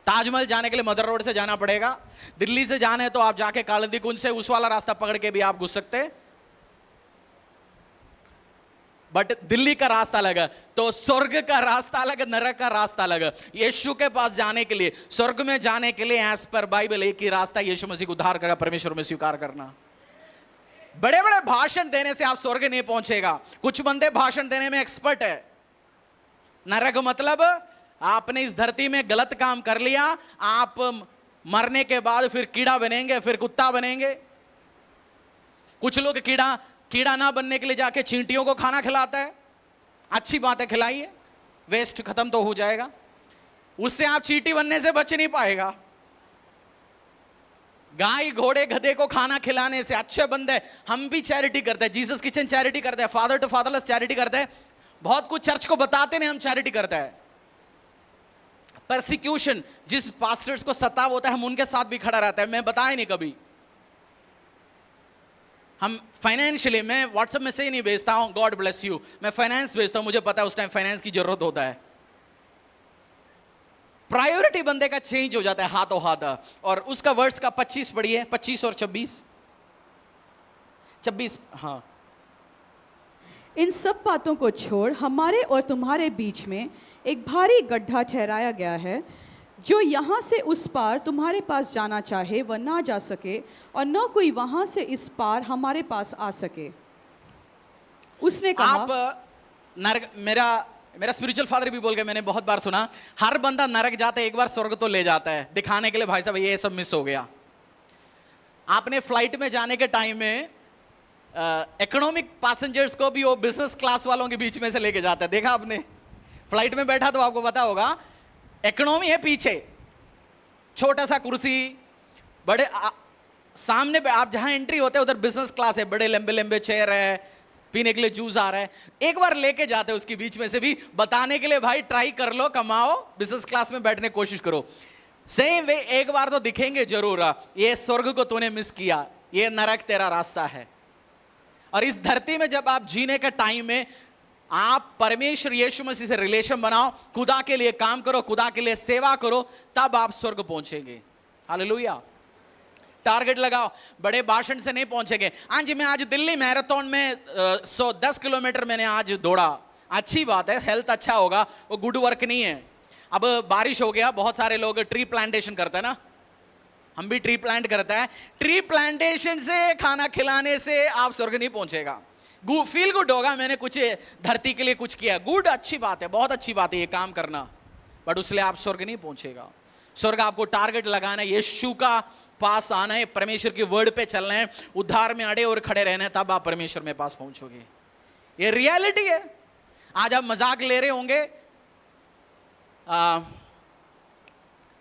ताजमहल जाने के लिए मदर रोड से जाना पड़ेगा। दिल्ली से जाने तो आप जाके कालिंदी कुंज से उस वाला रास्ता पकड़ के भी आप घुस सकते हैं। बट दिल्ली का रास्ता अलग है, तो स्वर्ग का रास्ता अलग है, नरक का रास्ता अलग है। यीशु के पास जाने के लिए, स्वर्ग में जाने के लिए एज पर बाइबल एक ही रास्ता, यीशु मसीह को उद्धार करना, परमेश्वर में स्वीकार करना। बड़े बड़े भाषण देने से आप स्वर्ग नहीं पहुंचेगा। कुछ बंदे भाषण देने में एक्सपर्ट है। नरक मतलब आपने इस धरती में गलत काम कर लिया, आप मरने के बाद फिर कीड़ा बनेंगे, फिर कुत्ता बनेंगे। कुछ लोग कीड़ा ना बनने के लिए जाके चींटियों को खाना खिलाता है। अच्छी बात है, खिलाइए, वेस्ट खत्म तो हो जाएगा, उससे आप चींटी बनने से बच नहीं पाएगा। गाय घोड़े गधे को खाना खिलाने से अच्छे बंदे। हम भी चैरिटी करते हैं, जीसस किचन चैरिटी करते हैं, फादर टू फादरलेस चैरिटी करते हैं, बहुत कुछ चर्च को बताते नहीं हम चैरिटी करते हैं। परसिक्यूशन, जिस पास्टर्स को सताव होता है हम उनके साथ भी खड़ा रहता है। मैं बताया नहीं कभी, हम फाइनेंशियली, मैं व्हाट्सएप में से ही नहीं भेजता हूं गॉड ब्लेस यू, मैं फाइनेंस भेजता हूं, मुझे पता है उस टाइम फाइनेंस की जरूरत होता है। प्रायोरिटी बंदे का चेंज हो जाता है हाथों हाथ। और उसका वर्ड्स का 25 पढ़िए, 25 और 26। हाँ, इन सब बातों को छोड़ हमारे और तुम्हारे बीच में एक भारी गड्ढा ठहराया गया है, जो यहाँ से उस पार तुम्हारे पास जाना चाहे वह ना जा सके, और न कोई वहाँ से इस पार हमारे पास आ सके। उसने कहा, आप नरक, मेरा स्पिरिचुअल फादर भी बोल के मैंने बहुत बार सुना, हर बंदा नरक जाता है एक बार, स्वर्ग तो ले जाता है दिखाने के लिए, भाई साहब ये सब मिस हो गया। आपने फ्लाइट में जाने के टाइम में इकोनॉमिक पैसेंजर्स को भी वो बिजनेस क्लास वालों के बीच में से लेके जाता है, देखा आपने? फ्लाइट में बैठा तो आपको पता होगा, इकोनॉमी है पीछे, छोटा सा कुर्सी, बड़े सामने आप जहां एंट्री होते हैं उधर बिजनेस क्लास है, बड़े लंबे लंबे चेयर है, पीने के लिए जूस आ रहा है। एक बार लेके जाते हैं उसके बीच में से भी, बताने के लिए भाई ट्राई कर लो, कमाओ, बिजनेस क्लास में बैठने की कोशिश करो। सेम वे एक बार तो दिखेंगे जरूर, ये स्वर्ग को तूने मिस किया, ये नरक तेरा रास्ता है। और इस धरती में जब आप जीने के टाइम में आप परमेश्वर यीशु मसीह से रिलेशन बनाओ, खुदा के लिए काम करो, खुदा के लिए सेवा करो, तब आप स्वर्ग पहुंचेंगे। हालेलुया। टारगेट लगाओ, बड़े भाषण से नहीं पहुंचेंगे। हाँ जी, मैं आज दिल्ली मैराथन में 110 किलोमीटर मैंने आज दौड़ा, अच्छी बात है, हेल्थ अच्छा होगा, वो गुड वर्क नहीं है। अब बारिश हो गया, बहुत सारे लोग ट्री प्लांटेशन करते हैं ना, हम भी ट्री प्लांट करते हैं। ट्री प्लांटेशन से, खाना खिलाने से आप स्वर्ग नहीं पहुंचेगा। फील गुड होगा, मैंने कुछ धरती के लिए कुछ किया, गुड, अच्छी बात है, बहुत अच्छी बात है ये काम करना, बट उसलिए आप स्वर्ग नहीं पहुंचेगा। स्वर्ग आपको टारगेट लगाना है, यीशु का पास आना है, परमेश्वर की वर्ड पे चलना है, उद्धार में अड़े और खड़े रहना है, तब आप परमेश्वर में पास पहुंचोगे। ये रियलिटी है। आज आप मजाक ले रहे होंगे,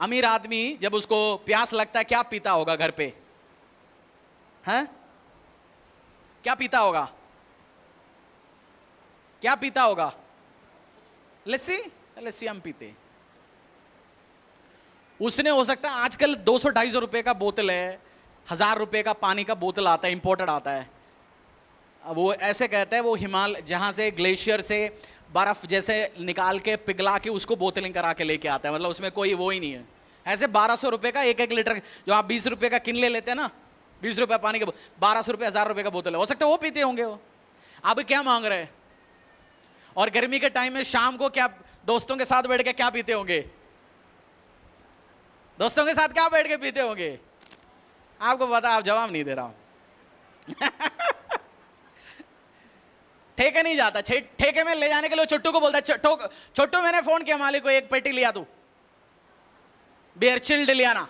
अमीर आदमी जब उसको प्यास लगता है क्या पीता होगा घर पे? हैं? क्या पीता होगा? क्या पीता होगा? लस्सी। लस्सी हम पीते। उसने हो सकता है आजकल 200-250 रुपए का बोतल है, 1000 रुपए का पानी का बोतल आता है, इंपोर्टेड आता है। वो ऐसे कहते हैं वो हिमालय जहां से ग्लेशियर से बर्फ जैसे निकाल के पिघला के उसको बोतलिंग करा के लेके आता है, मतलब उसमें कोई वो ही नहीं है। ऐसे 1200 रुपए का 1-1 लीटर जो आप 20 रुपए का किन ले लेते हैं ना, 20 रुपए पानी का, 1200 रुपए 1000 रुपए का बोतल है, हो सकता है वो पीते होंगे वो। अब क्या मांग रहे हैं? और गर्मी के टाइम में शाम को क्या दोस्तों के साथ बैठ के क्या पीते होंगे? दोस्तों के साथ क्या बैठ के पीते होंगे? आपको पता, आप जवाब नहीं दे रहा हूं। ठेके नहीं जाता, ठेके में ले जाने के लिए छोटू को बोलता है, छोटू मैंने फोन किया मालिक को, एक पेटी लिया तू बियर चिल्ड लिया ना।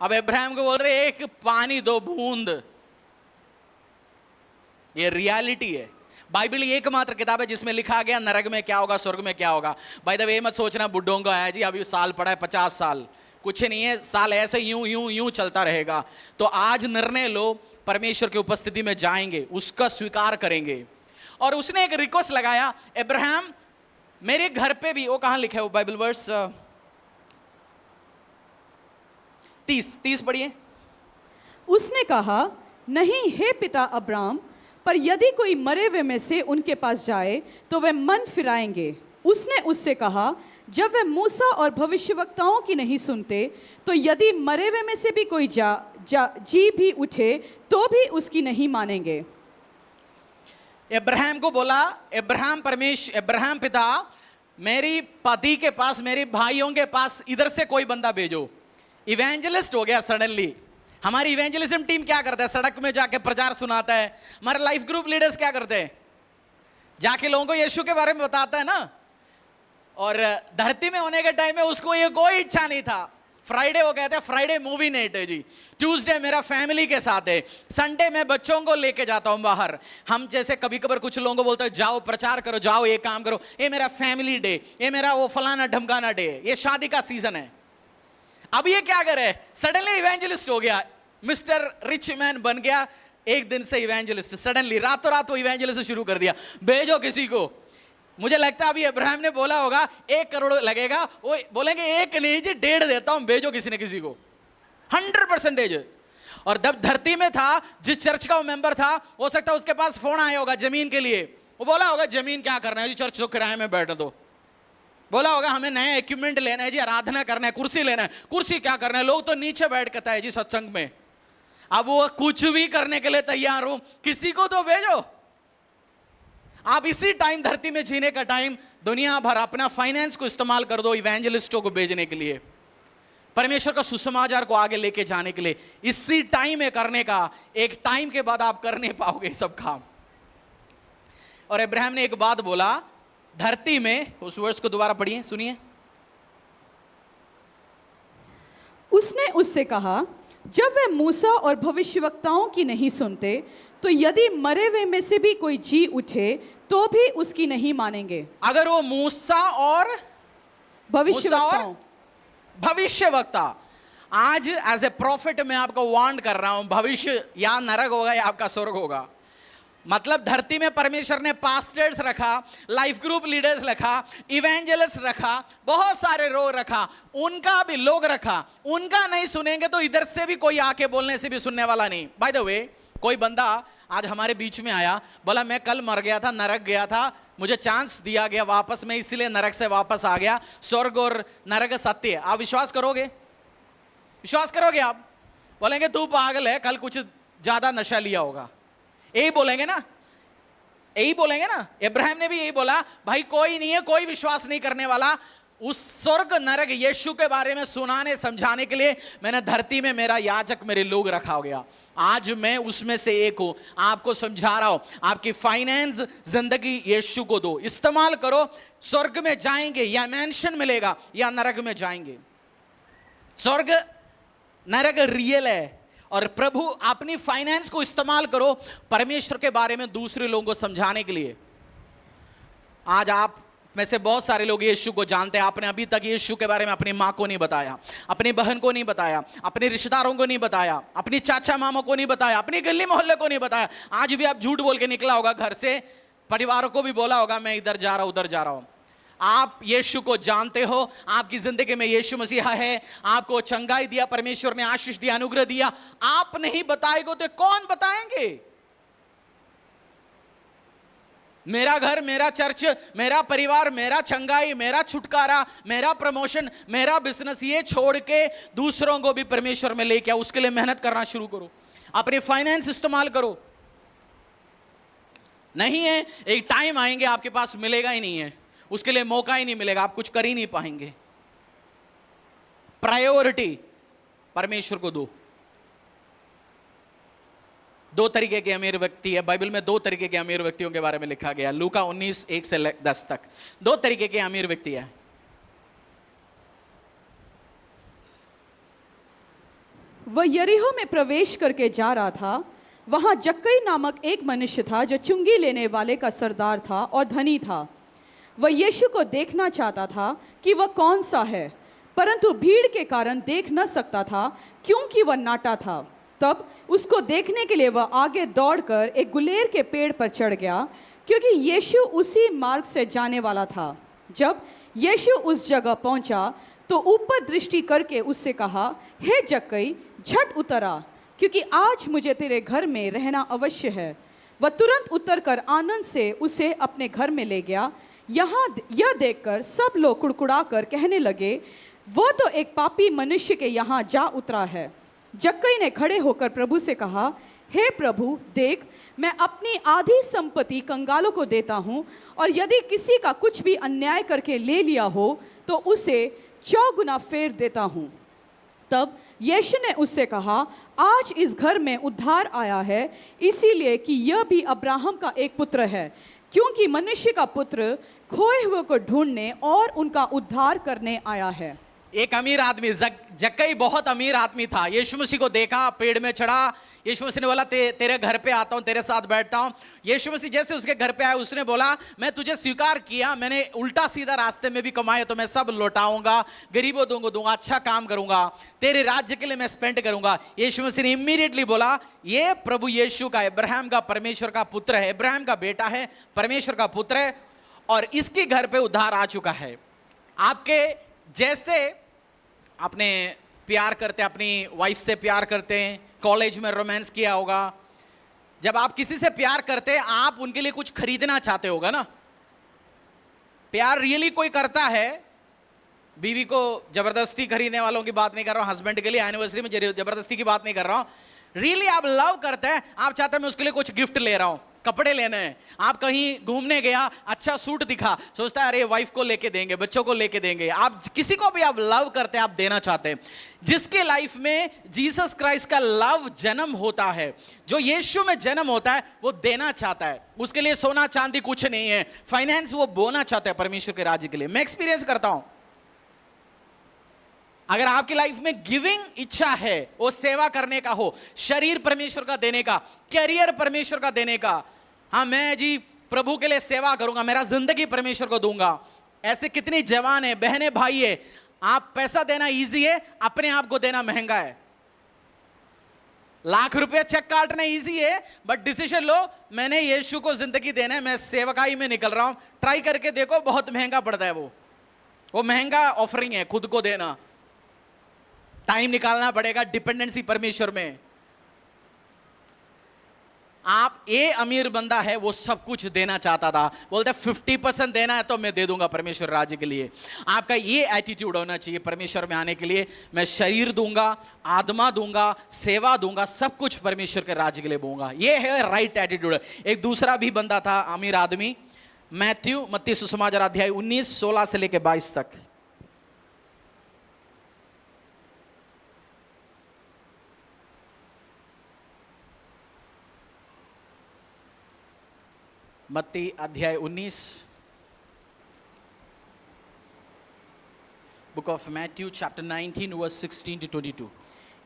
अब इब्राहिम को बोल रहे एक पानी दो बूंद। ये रियलिटी है। बाइबल एकमात्र किताब है जिसमें लिखा गया नरक में क्या होगा, स्वर्ग में क्या होगा। बाय द वे मत सोचना बुड्ढों का है जी, अभी साल पड़ा है 50 साल, कुछ नहीं है, साल ऐसे यूं यूं यूं चलता रहेगा। तो आज निर्णय लो, परमेश्वर की उपस्थिति में जाएंगे, उसका स्वीकार करेंगे। और उसने एक रिक्वेस्ट लगाया, इब्राहिम मेरे घर पे भी, वो कहां लिखा है वो बाइबल वर्स, 30 पढ़िए। उसने कहा, नहीं हे पिता अब्राम, पर यदि कोई मरे हुए में से उनके पास जाए तो वे मन फिराएंगे। उसने उससे कहा, जब वे मूसा और भविष्यवक्ताओं की नहीं सुनते, तो यदि मरे हुए में से भी कोई जी भी उठे तो भी उसकी नहीं मानेंगे। इब्राहिम को बोला, इब्राहिम पिता, मेरी पति के पास, मेरे भाइयों के पास इधर से कोई बंदा भेजो। इवेंजलिस्ट हो गया सडनली। हमारी इवेंजलिज्म टीम क्या करता है? सड़क में जाके प्रचार सुनाता है। हमारे लाइफ ग्रुप लीडर्स क्या करते हैं? जाके लोगों को यीशु के बारे में बताता है ना। और धरती में होने के टाइम में उसको ये कोई इच्छा नहीं था। फ्राइडे वो कहते हैं फ्राइडे मूवी नाइट है जी, ट्यूसडे मेरा फैमिली के साथ है, संडे मैं बच्चों को लेके जाता हूं बाहर। हम जैसे कभी कभार कुछ लोगों को बोलते हैं जाओ प्रचार करो, जाओ ये काम करो, ये मेरा फैमिली डे, ये मेरा वो फलाना ढमकाना डे, ये शादी का सीजन है। अब ये क्या करे? सडनली इवेंजलिस्ट हो गया, मिस्टर रिच मैन बन गया, एक दिन से इवेंजलिस्ट। सडनली रातों रात वो इवेंजलिस्ट शुरू कर दिया, भेजो किसी को। मुझे लगता है अभी इब्राहिम ने बोला होगा 1 करोड़ लगेगा, वो बोलेंगे 1 नहीं जी 1.5 देता हूं, भेजो किसी ने किसी को। 100%। और जब धरती में था, जिस चर्च का वो मेंबर था, हो सकता है उसके पास फोन आया होगा जमीन के लिए। वो बोला होगा जमीन क्या करना है जी, चर्च तो किराए में बैठने दो। बोला होगा हमें नया इक्विपमेंट लेना है जी, आराधना करना है, कुर्सी लेना है। कुर्सी क्या करना है, लोग तो नीचे बैठ करता है जी सत्संग में। अब वो कुछ भी करने के लिए तैयार हो, किसी को तो भेजो। आप इसी टाइम, धरती में जीने का टाइम, दुनिया भर अपना फाइनेंस को इस्तेमाल कर दो इवेंजलिस्टों को भेजने के लिए, परमेश्वर का सुसमाचार को आगे लेके जाने के लिए। इसी टाइम में करने का, एक टाइम के बाद आप कर नहीं पाओगे सब काम। और इब्राहिम ने एक बात बोला धरती में, उस वर्ष को दोबारा पढ़िए, सुनिए। उसने उससे कहा, जब वे मूसा और भविष्यवक्ताओं की नहीं सुनते, तो यदि मरे हुए में से भी कोई जी उठे तो भी उसकी नहीं मानेंगे। अगर वो मूसा और भविष्यवक्ता, आज एज ए प्रॉफिट मैं आपको वार्न कर रहा हूं, भविष्य या नरक होगा या आपका स्वर्ग होगा। मतलब धरती में परमेश्वर ने पास्टर्स रखा, लाइफ ग्रुप लीडर्स रखा, इवेंजलिस्ट रखा, बहुत सारे रखा, उनका भी लोग रखा, उनका नहीं सुनेंगे तो इधर से भी कोई आके बोलने से भी सुनने वाला नहीं। बाय द वे, कोई बंदा आज हमारे बीच में आया, बोला मैं कल मर गया था, नरक गया था, मुझे चांस दिया गया वापस, मैं इसलिए नरक से वापस आ गया, स्वर्ग और नरक सत्य है। आप विश्वास करोगे? विश्वास करोगे? आप बोलेंगे तू पागल है, कल कुछ ज्यादा नशा लिया होगा, यही बोलेंगे ना, यही बोलेंगे ना। इब्राहिम ने भी यही बोला, भाई कोई नहीं है, कोई विश्वास नहीं करने वाला। उस स्वर्ग नरक यीशु के बारे में सुनाने समझाने के लिए मैंने धरती में मेरा याजक, मेरे लोग रखा हो गया। आज मैं उसमें से एक हूं, आपको समझा रहा हूं। आपकी फाइनेंस जिंदगी यीशु को दो, इस्तेमाल करो, स्वर्ग में जाएंगे या मैंशन मिलेगा या नरक में जाएंगे। स्वर्ग नरक रियल है, और प्रभु अपनी फाइनेंस को इस्तेमाल करो परमेश्वर के बारे में दूसरे लोगों को समझाने के लिए। आज आप में से बहुत सारे लोग यीशु को जानते हैं, आपने अभी तक यीशु के बारे में अपनी माँ को नहीं बताया, अपनी बहन को नहीं बताया, अपने रिश्तेदारों को नहीं बताया, अपनी चाचा मामा को नहीं बताया, अपनी गली मोहल्ले को नहीं बताया। आज भी आप झूठ बोल के निकला होगा घर से, परिवारों को भी बोला होगा मैं इधर जा रहा हूं उधर जा रहा हूं। आप यीशु को जानते हो, आपकी जिंदगी में यीशु मसीहा है, आपको चंगाई दिया, परमेश्वर ने आशीष दिया, अनुग्रह दिया, आप नहीं बताएंगे तो कौन बताएंगे? मेरा घर, मेरा चर्च, मेरा परिवार, मेरा चंगाई, मेरा छुटकारा, मेरा प्रमोशन, मेरा बिजनेस, ये छोड़ के दूसरों को भी परमेश्वर में लेके आओ। उसके लिए मेहनत करना शुरू करो, अपने फाइनेंस इस्तेमाल करो। नहीं है, एक टाइम आएंगे आपके पास मिलेगा ही नहीं है, उसके लिए मौका ही नहीं मिलेगा, आप कुछ कर ही नहीं पाएंगे। प्रायोरिटी परमेश्वर को दो। दो तरीके के अमीर व्यक्ति है, बाइबल में दो तरीके के अमीर व्यक्तियों के बारे में लिखा गया, लूका 19:1 से 10 तक। दो तरीके के अमीर व्यक्ति है। वह यरीहो में प्रवेश करके जा रहा था। वहां जक्कई नामक एक मनुष्य था जो चुंगी लेने वाले का सरदार था और धनी था। वह यीशु को देखना चाहता था कि वह कौन सा है, परंतु भीड़ के कारण देख न सकता था क्योंकि वह नाटा था। तब उसको देखने के लिए वह आगे दौड़कर एक गुलेर के पेड़ पर चढ़ गया, क्योंकि यीशु उसी मार्ग से जाने वाला था। जब यीशु उस जगह पहुंचा तो ऊपर दृष्टि करके उससे कहा, हे जक्कई, झट उतर आ, क्योंकि आज मुझे तेरे घर में रहना अवश्य है। वह तुरंत उतरकर आनंद से उसे अपने घर में ले गया। यह देखकर सब लोग कुड़कुड़ाकर कहने लगे, वह तो एक पापी मनुष्य के यहाँ जा उतरा है। जक्कई ने खड़े होकर प्रभु से कहा, हे प्रभु, देख, मैं अपनी आधी संपत्ति कंगालों को देता हूँ, और यदि किसी का कुछ भी अन्याय करके ले लिया हो तो उसे 4 गुना फेर देता हूँ। तब यीशु ने उससे कहा, आज इस घर में उद्धार आया है, इसीलिए कि यह भी अब्राहम का एक पुत्र है, क्योंकि मनुष्य का पुत्र खोए हुए को ढूंढने और उनका उद्धार करने आया है। एक अमीर आदमी, जक्कई बहुत अमीर आदमी था, यीशु मसीह को देखा, पेड़ में चढ़ा। यीशु मसीह ने बोला, तेरे घर पे आता हूं, तेरे साथ बैठता हूं। यीशु मसीह जैसे उसके घर पे आया, उसने बोला, मैं तुझे स्वीकार किया, मैंने उल्टा सीधा रास्ते में भी कमाए तो मैं सब लौटाऊंगा, गरीबों दूंगा, अच्छा काम करूंगा, तेरे राज्य के लिए मैं स्पेंड करूंगा। यीशु मसीह ने इमीडिएटली बोला, ये प्रभु यीशु का, इब्राहिम का, परमेश्वर का पुत्र है, इब्राहिम का बेटा है, परमेश्वर का पुत्र है, और इसके घर पे उद्धार आ चुका है। आपके जैसे अपने प्यार करते, अपनी वाइफ से प्यार करते हैं, कॉलेज में रोमांस किया होगा, जब आप किसी से प्यार करते हैं आप उनके लिए कुछ खरीदना चाहते होगा ना। प्यार रियली कोई करता है, बीवी को जबरदस्ती खरीदने वालों की बात नहीं कर रहा हूं, हस्बैंड के लिए एनिवर्सरी में जबरदस्ती की बात नहीं कर रहा हूं। रियली आप लव करते हैं, आप चाहते हैं मैं उसके लिए कुछ गिफ्ट ले रहा हूं, कपड़े लेने हैं, आप कहीं घूमने गया, अच्छा सूट दिखा, सोचता है अरे वाइफ को लेके देंगे, बच्चों को लेके देंगे। आप किसी को भी आप लव करते हैं, आप देना चाहते हैं। जिसके लाइफ में जीसस क्राइस्ट का लव जन्म होता है, जो यीशु में जन्म होता है, वो देना चाहता है। उसके लिए सोना चांदी कुछ नहीं है, फाइनेंस वो बोना चाहता है परमेश्वर के राज्य के लिए। मैं एक्सपीरियंस करता हूं, अगर आपकी लाइफ में गिविंग इच्छा है, वो सेवा करने का हो, शरीर परमेश्वर का देने का, कैरियर परमेश्वर का देने का, हाँ मैं जी प्रभु के लिए सेवा करूंगा, मेरा जिंदगी परमेश्वर को दूंगा। ऐसे कितनी जवान है, बहनें, भाई है। आप पैसा देना इजी है, अपने आप को देना महंगा है। लाख रुपए चेक काटना इजी है, बट डिसीजन लो, मैंने यीशु को जिंदगी देना है, मैं सेवकाई में निकल रहा हूं, ट्राई करके देखो, बहुत महंगा पड़ता है। वो महंगा ऑफरिंग है, खुद को देना, टाइम निकालना पड़ेगा, डिपेंडेंसी परमेश्वर में। आप ये अमीर बंदा है, वो सब कुछ देना चाहता था, बोलते 50% देना है तो मैं दे दूंगा परमेश्वर राज्य के लिए। आपका ये एटीट्यूड होना चाहिए परमेश्वर में आने के लिए, मैं शरीर दूंगा, आत्मा दूंगा, सेवा दूंगा, सब कुछ परमेश्वर के राज्य के लिए दूंगा। ये है राइट एटीट्यूड। एक दूसरा भी बंदा था अमीर आदमी, मत्ती सुसमाचार अध्याय 19:16 से लेकर 22 तक। मत्ती अध्याय 19, book of Matthew chapter 19 verse 16 to 22।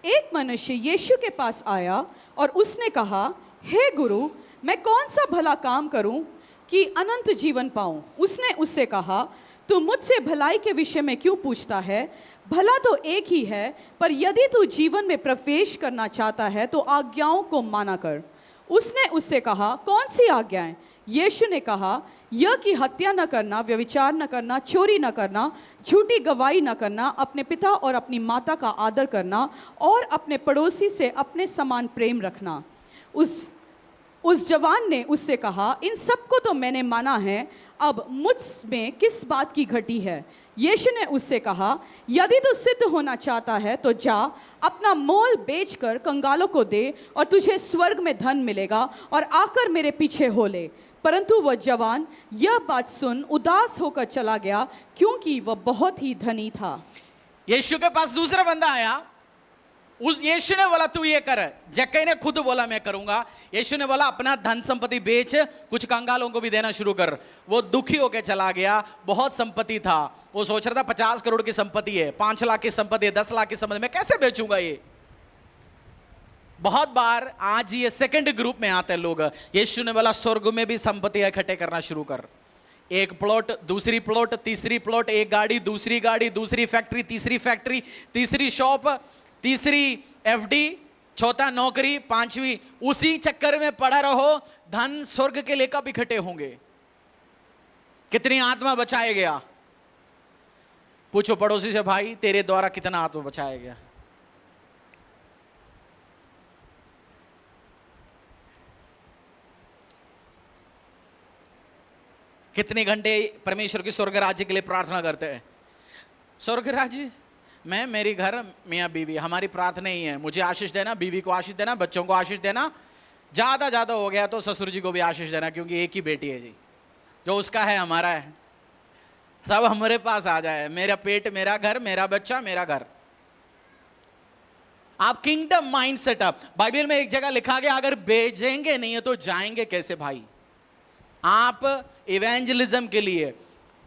एक मनुष्य यीशु के पास आया और उसने कहा, हे गुरु, मैं कौन सा भला काम करूं कि अनंत जीवन पाऊं। उसने उससे कहा, तू मुझसे भलाई के विषय में क्यों पूछता है? भला तो एक ही है, पर यदि तू जीवन में प्रवेश करना चाहता है तो आज्ञाओं को माना कर। उसने उससे कहा, कौन सी आज्ञाएं? यीशु ने कहा, यह कि हत्या न करना, व्यभिचार न करना, चोरी न करना, झूठी गवाही न करना, अपने पिता और अपनी माता का आदर करना और अपने पड़ोसी से अपने समान प्रेम रखना। उस जवान ने उससे कहा, इन सबको तो मैंने माना है, अब मुझ में किस बात की घटी है? यीशु ने उससे कहा, यदि तू सिद्ध होना चाहता है तो जा, अपना मोल बेचकर कंगालों को दे और तुझे स्वर्ग में धन मिलेगा, और आकर मेरे पीछे हो ले। परंतु वह जवान यह बात सुन उदास होकर चला गया, क्योंकि वह बहुत ही धनी था। यीशु के पास दूसरा बंदा आया। उस यीशु ने बोला तू ये कर। जक्कई ने खुद बोला मैं करूंगा। यीशु ने बोला अपना धन संपत्ति बेच, कुछ कंगालों को भी देना शुरू कर। वो दुखी होकर चला गया। बहुत संपत्ति था, वो सोच रहा था 50 करोड़ की संपत्ति है, 5 लाख की संपत्ति है, 10 लाख की संपत्ति, मैं कैसे बेचूंगा ये। बहुत बार आज ये सेकंड ग्रुप में आते हैं लोग। यीशु ने बोला स्वर्ग में भी संपत्ति इकट्ठे करना शुरू कर। एक प्लॉट, दूसरी प्लॉट, तीसरी प्लॉट, एक गाड़ी, दूसरी फैक्ट्री, तीसरी फैक्ट्री, तीसरी शॉप, तीसरी एफडी, चौथा नौकरी, 5वीं। उसी चक्कर में पड़ा रहो, धन स्वर्ग के लिए कब इकट्ठे होंगे? कितनी आत्मा बचाया गया? पूछो पड़ोसी से, भाई तेरे द्वारा कितना आत्मा बचाया गया? कितने घंटे परमेश्वर की स्वर्ग राज्य के लिए प्रार्थना करते हैं? स्वर्ग राज्य, मैं, मेरी घर, मियाँ बीवी, हमारी प्रार्थना ही है, मुझे आशीष देना, बीवी को आशीष देना, बच्चों को आशीष देना, ज्यादा हो गया तो ससुर जी को भी आशीष देना, क्योंकि एक ही बेटी है जी, जो उसका है हमारा है, सब हमारे पास आ जाए। मेरा पेट, मेरा घर, मेरा बच्चा, मेरा घर। आप किंगडम माइंड सेटअप, बाइबल में एक जगह लिखा गया, अगर भेजेंगे नहीं है तो जाएंगे कैसे भाई? आप इवेंजलिज्म के लिए,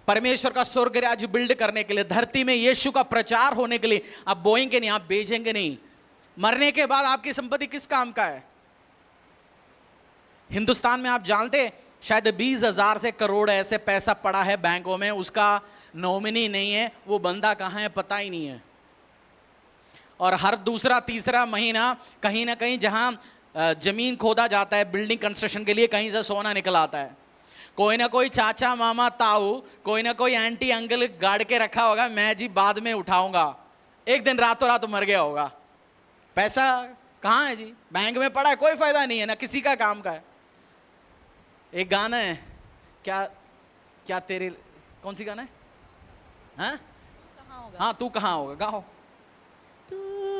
परमेश्वर का स्वर्ग राज्य बिल्ड करने के लिए, धरती में यीशु का प्रचार होने के लिए आप बोएंगे नहीं, आप भेजेंगे नहीं। मरने के बाद आपकी संपत्ति किस काम का है? हिंदुस्तान में आप जानते शायद 20,000 से करोड़ ऐसे पैसा पड़ा है बैंकों में, उसका नॉमिनी नहीं है, वो बंदा कहां है पता ही नहीं है। और हर दूसरा तीसरा महीना कहीं ना कहीं जहां जमीन खोदा जाता है बिल्डिंग कंस्ट्रक्शन के लिए, कहीं से सोना निकल आता है। कोई ना कोई चाचा मामा ताऊ, कोई ना कोई आंटी अंकल गाड़ के रखा होगा, मैं जी बाद में उठाऊंगा, एक दिन रातों रात मर गया होगा। पैसा कहाँ है जी? बैंक में पड़ा है, कोई फायदा नहीं है ना, किसी का काम का है। एक गाना है, क्या क्या तेरे, कौन सी गाना है? हाँ हाँ, तू कहाँ होगा, गाओ। तू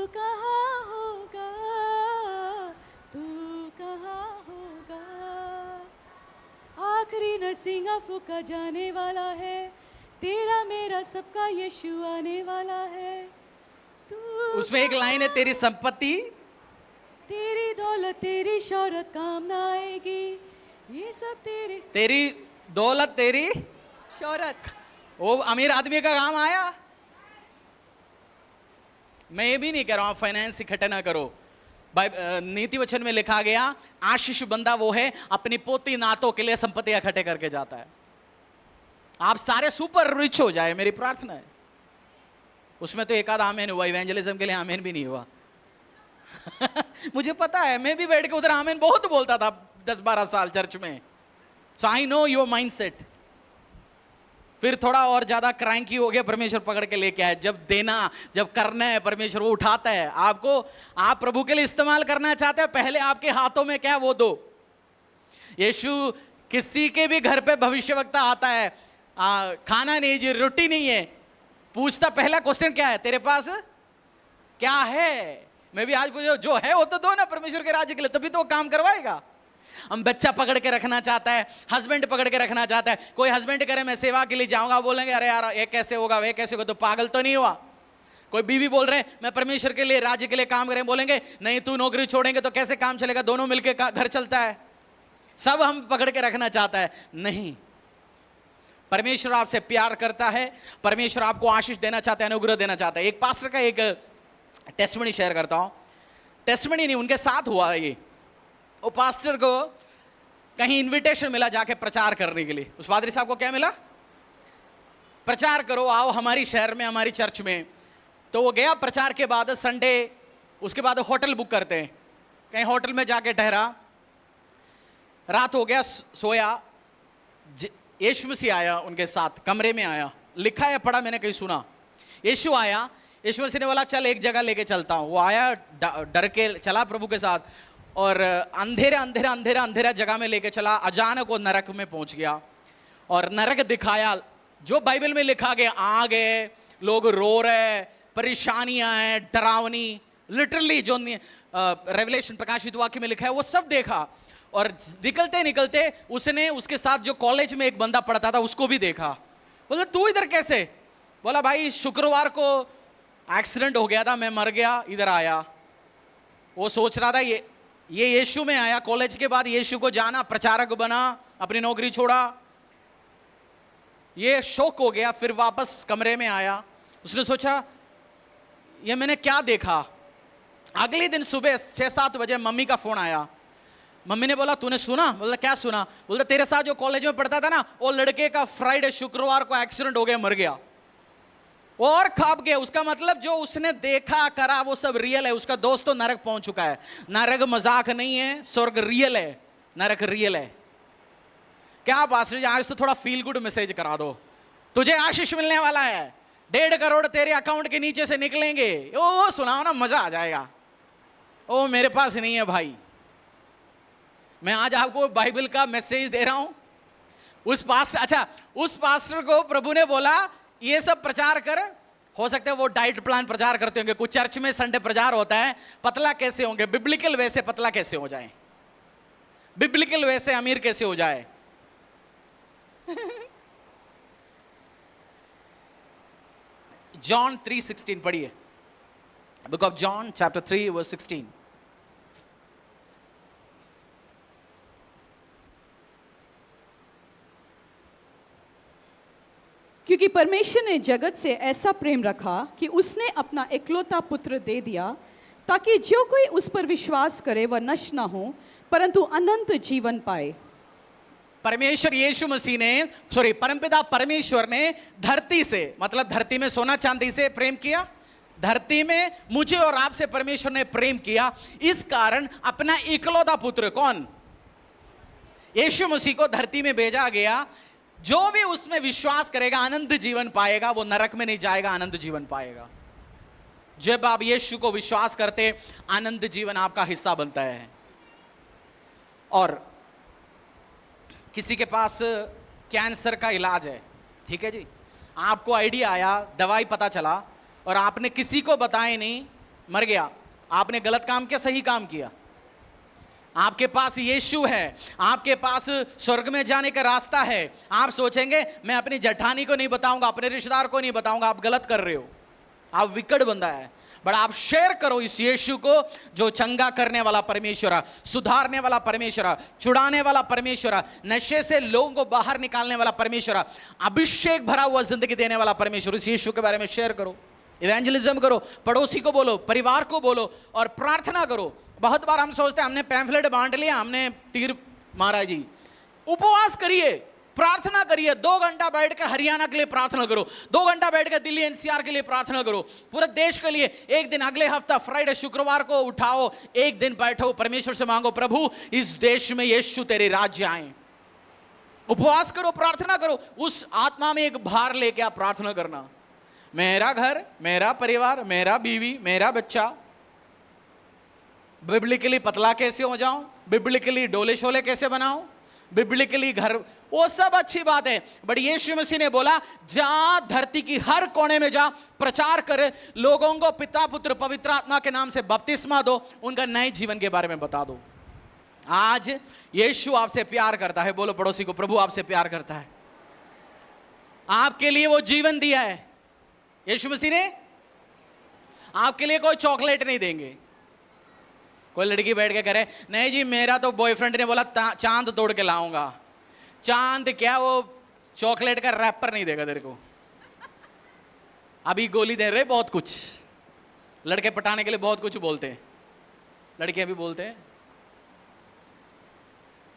कहाँ होगा, तू कहाँ होगा, आखिरी नरसिंगा फूका जाने वाला है, तेरा मेरा सबका यीशु आने वाला है। तू, उसमें एक लाइन है, तेरी संपत्ति, तेरी दौलत, तेरी शौहरत काम ना आएगी, ये सब तेरी दौलत, तेरी शौहरत। वो अमीर आदमी का काम आया। मैं ये भी नहीं कह रहा हूं फाइनेंस इकट्ठा ना करो। नीति वचन में लिखा गया, आशीष बंदा वो है अपनी पोती नातों के लिए संपत्ति इकट्ठे करके जाता है। आप सारे सुपर रिच हो जाए, मेरी प्रार्थना है। उसमें तो एक आध आमेन हुआ, इवेंजलिज्म के लिए आमेन भी नहीं हुआ। मुझे पता है, मैं भी बैठ के उधर आमेन बहुत बोलता था 10-12 साल चर्च में। सो आई नो योर माइंडसेट। फिर थोड़ा और ज्यादा क्रैंकी हो गया, परमेश्वर पकड़ के लेके आए। जब देना, जब करना है, परमेश्वर वो उठाता है आपको। आप प्रभु के लिए इस्तेमाल करना चाहते हैं, पहले आपके हाथों में क्या है वो दो। यीशु किसी के भी घर पे भविष्यवक्ता आता है, खाना नहीं जी, रोटी नहीं है, पूछता पहला क्वेश्चन क्या है, तेरे पास क्या है? मैं भी आज पूछो, जो है वो तो दो ना परमेश्वर के राज्य के लिए, तभी तो वो काम करवाएगा। हम बच्चा पकड़ के रखना चाहता है, हस्बैंड पकड़ के रखना चाहता है। कोई हस्बैंड करे मैं सेवा के लिए जाऊंगा, बोलेंगे अरे यार ये कैसे होगा, वे कैसे होगा, तो पागल तो नहीं हुआ। कोई बीवी बोल रहे मैं परमेश्वर के लिए, राज्य के लिए काम करें, बोलेंगे नहीं तू नौकरी छोड़ेंगे तो कैसे काम चलेगा, दोनों मिलकर घर चलता है। सब हम पकड़ के रखना चाहता है, नहीं। परमेश्वर आपसे प्यार करता है, परमेश्वर आपको आशीष देना चाहता है, अनुग्रह देना चाहता है। एक पास्टर का एक टेस्टमनी शेयर करता हूं। टेस्टमनी नहीं, उनके साथ हुआ ये। वो पास्टर को कहीं इनविटेशन मिला जाके प्रचार करने के लिए। उस पादरी साहब को क्या मिला? प्रचार करो, आओ हमारी शहर में, हमारी चर्च में। तो वो गया, प्रचार के बाद संडे, उसके बाद होटल बुक करते हैं, कहीं होटल में जाके ठहरा, रात हो गया, सोया। यीशु मसीह आया उनके साथ, कमरे में आया, लिखा है पढ़ा मैंने कहीं सुना। यीशु आया, यीशु मसीह ने बोला चल एक जगह लेके चलता हूं। वो आया, डर के चला प्रभु के साथ, और अंधेरा जगह में लेके चला। अचानक वो नरक में पहुंच गया और नरक दिखाया, जो बाइबल में लिखा गया। आग है, लोग रो रहे, परेशानियां हैं, डरावनी, लिटरली जो रेवलेशन प्रकाशित वाक्य में लिखा है वो सब देखा। और निकलते निकलते उसने उसके साथ जो कॉलेज में एक बंदा पढ़ता था उसको भी देखा। बोला तू इधर कैसे? बोला भाई शुक्रवार को एक्सीडेंट हो गया था, मैं मर गया, इधर आया। वो सोच रहा था ये यीशु में आया, कॉलेज के बाद यीशु को जाना, प्रचारक बना, अपनी नौकरी छोड़ा, ये शौक हो गया। फिर वापस कमरे में आया, उसने सोचा ये मैंने क्या देखा। अगले दिन सुबह 6-7 बजे मम्मी का फोन आया। मम्मी ने बोला तूने सुना? बोला क्या सुना? बोला तेरे साथ जो कॉलेज में पढ़ता था ना, वो लड़के का फ्राइडे शुक्रवार को एक्सीडेंट हो गया, मर गया। वो और खाप गया। उसका मतलब जो उसने देखा करा वो सब रियल है। उसका दोस्त तो नरक पहुंच चुका है। नरक मजाक नहीं है, स्वर्ग रियल है, नरक रियल है। क्या पास्टर जी आज तो थोड़ा फील गुड मैसेज करा दो, तुझे आशीष मिलने वाला है, 1.5 करोड़ तेरे अकाउंट के नीचे से निकलेंगे, वो सुनाओ ना, मजा आ जाएगा। ओ मेरे पास नहीं है भाई, मैं आज आपको बाइबल का मैसेज दे रहा हूं। उस पास्टर को प्रभु ने बोला ये सब प्रचार कर। हो सकता है वो डाइट प्लान प्रचार करते होंगे, कुछ चर्च में संडे प्रचार होता है, पतला कैसे होंगे, बिब्लिकल वे से पतला कैसे हो जाए, बिब्लिकल वे से अमीर कैसे हो जाए। जॉन 3:16 पढ़िए, book of John chapter 3 verse 16। क्योंकि परमेश्वर ने जगत से ऐसा प्रेम रखा कि उसने अपना इकलौता पुत्र दे दिया, ताकि जो कोई उस पर विश्वास करे वह नष्ट ना हो परंतु अनंत जीवन पाए। परमेश्वर यीशु मसीह ने, परमपिता परमेश्वर ने धरती से, मतलब धरती में सोना चांदी से प्रेम किया, धरती में मुझे और आपसे परमेश्वर ने प्रेम किया। इस कारण अपना इकलौता पुत्र, कौन? यीशु मसीह को धरती में भेजा गया। जो भी उसमें विश्वास करेगा अनंत जीवन पाएगा, वो नरक में नहीं जाएगा, अनंत जीवन पाएगा। जब आप यीशु को विश्वास करते, अनंत जीवन आपका हिस्सा बनता है। और किसी के पास कैंसर का इलाज है, ठीक है जी, आपको आइडिया आया, दवाई पता चला, और आपने किसी को बताया नहीं, मर गया। आपने गलत काम किया, सही काम किया? आपके पास यीशु है, आपके पास स्वर्ग में जाने का रास्ता है। आप सोचेंगे मैं अपनी जेठानी को नहीं बताऊंगा, अपने रिश्तेदार को नहीं बताऊंगा, आप गलत कर रहे हो, आप विकट बंदा है। बट आप शेयर करो इस यीशु को, जो चंगा करने वाला परमेश्वर है, सुधारने वाला परमेश्वर है, छुड़ाने वाला परमेश्वर है, नशे से लोगों को बाहर निकालने वाला परमेश्वर है, अभिषेक भरा हुआ जिंदगी देने वाला परमेश्वर। इस यीशु के बारे में शेयर करो, इवेंजलिज्म करो, पड़ोसी को बोलो, परिवार को बोलो, और प्रार्थना करो। बहुत बार हम सोचते हैं हमने पैम्फलेट बांट लिया, हमने तीर मारा जी। उपवास करिए, प्रार्थना करिए, 2 घंटा बैठ के हरियाणा के लिए प्रार्थना करो, 2 घंटा बैठ के दिल्ली एनसीआर के लिए प्रार्थना करो, पूरे देश के लिए। एक दिन अगले हफ्ता फ्राइडे शुक्रवार को उठाओ, एक दिन बैठो, परमेश्वर से मांगो, प्रभु इस देश में यीशु तेरे राज्य आए। उपवास करो, प्रार्थना करो, उस आत्मा में एक भार लेके आप प्रार्थना करना, मेरा घर, मेरा परिवार, मेरा बीवी, मेरा बच्चा, बिब्लिकली पतला कैसे हो जाऊं, बिब्लिकली डोले शोले कैसे बनाऊं, बिब्लिकली घर, वो सब अच्छी बात है। बट यीशु मसीह ने बोला जा, धरती की हर कोने में जा, प्रचार कर, लोगों को पिता पुत्र पवित्र आत्मा के नाम से बपतिस्मा दो, उनका नए जीवन के बारे में बता दो। आज यीशु आपसे प्यार करता है। बोलो पड़ोसी को, प्रभु आपसे प्यार करता है, आपके लिए वो जीवन दिया है। यीशु मसीह ने आपके लिए कोई चॉकलेट नहीं देंगे। कोई लड़की बैठ के करे नहीं जी मेरा तो बॉयफ्रेंड ने बोला चांद तोड़ के लाऊंगा। चांद क्या, वो चॉकलेट का रैपर नहीं देगा तेरे को। अभी गोली दे रहे बहुत कुछ, लड़के पटाने के लिए बहुत कुछ बोलते हैं, लड़के भी बोलते हैं।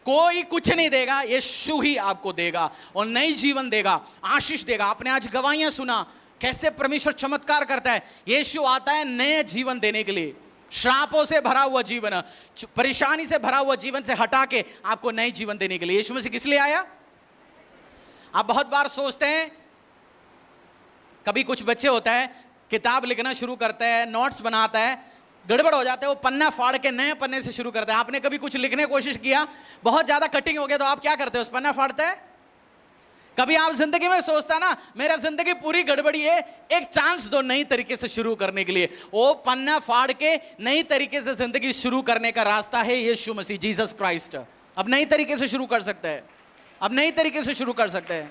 कोई कुछ नहीं देगा, यीशु ही आपको देगा और नई जीवन देगा, आशीष देगा। आपने आज गवाहियां सुना कैसे परमेश्वर चमत्कार करता है। यीशु आता है नए जीवन देने के लिए, श्रापों से भरा हुआ जीवन, परेशानी से भरा हुआ जीवन से हटा के आपको नए जीवन देने के लिए। यीशु मसीह किस लिए आया? आप बहुत बार सोचते हैं, कभी कुछ बच्चे होता है किताब लिखना शुरू करता है, नोट्स बनाता है, गड़बड़ हो जाता है, वो पन्ना फाड़ के नए पन्ने से शुरू करता है। आपने कभी कुछ लिखने की कोशिश किया, बहुत ज्यादा कटिंग हो गया, तो आप क्या करते हो? उस पन्ना फाड़ते हैं। कभी आप जिंदगी में सोचता ना मेरा जिंदगी पूरी गड़बड़ी है, एक चांस दो नई तरीके से शुरू करने के लिए, वो पन्ना फाड़ के नई तरीके से जिंदगी शुरू करने का रास्ता है यीशु मसीह, जीसस क्राइस्ट। अब नई तरीके से शुरू कर सकते हैं, अब नई तरीके से शुरू कर सकते हैं।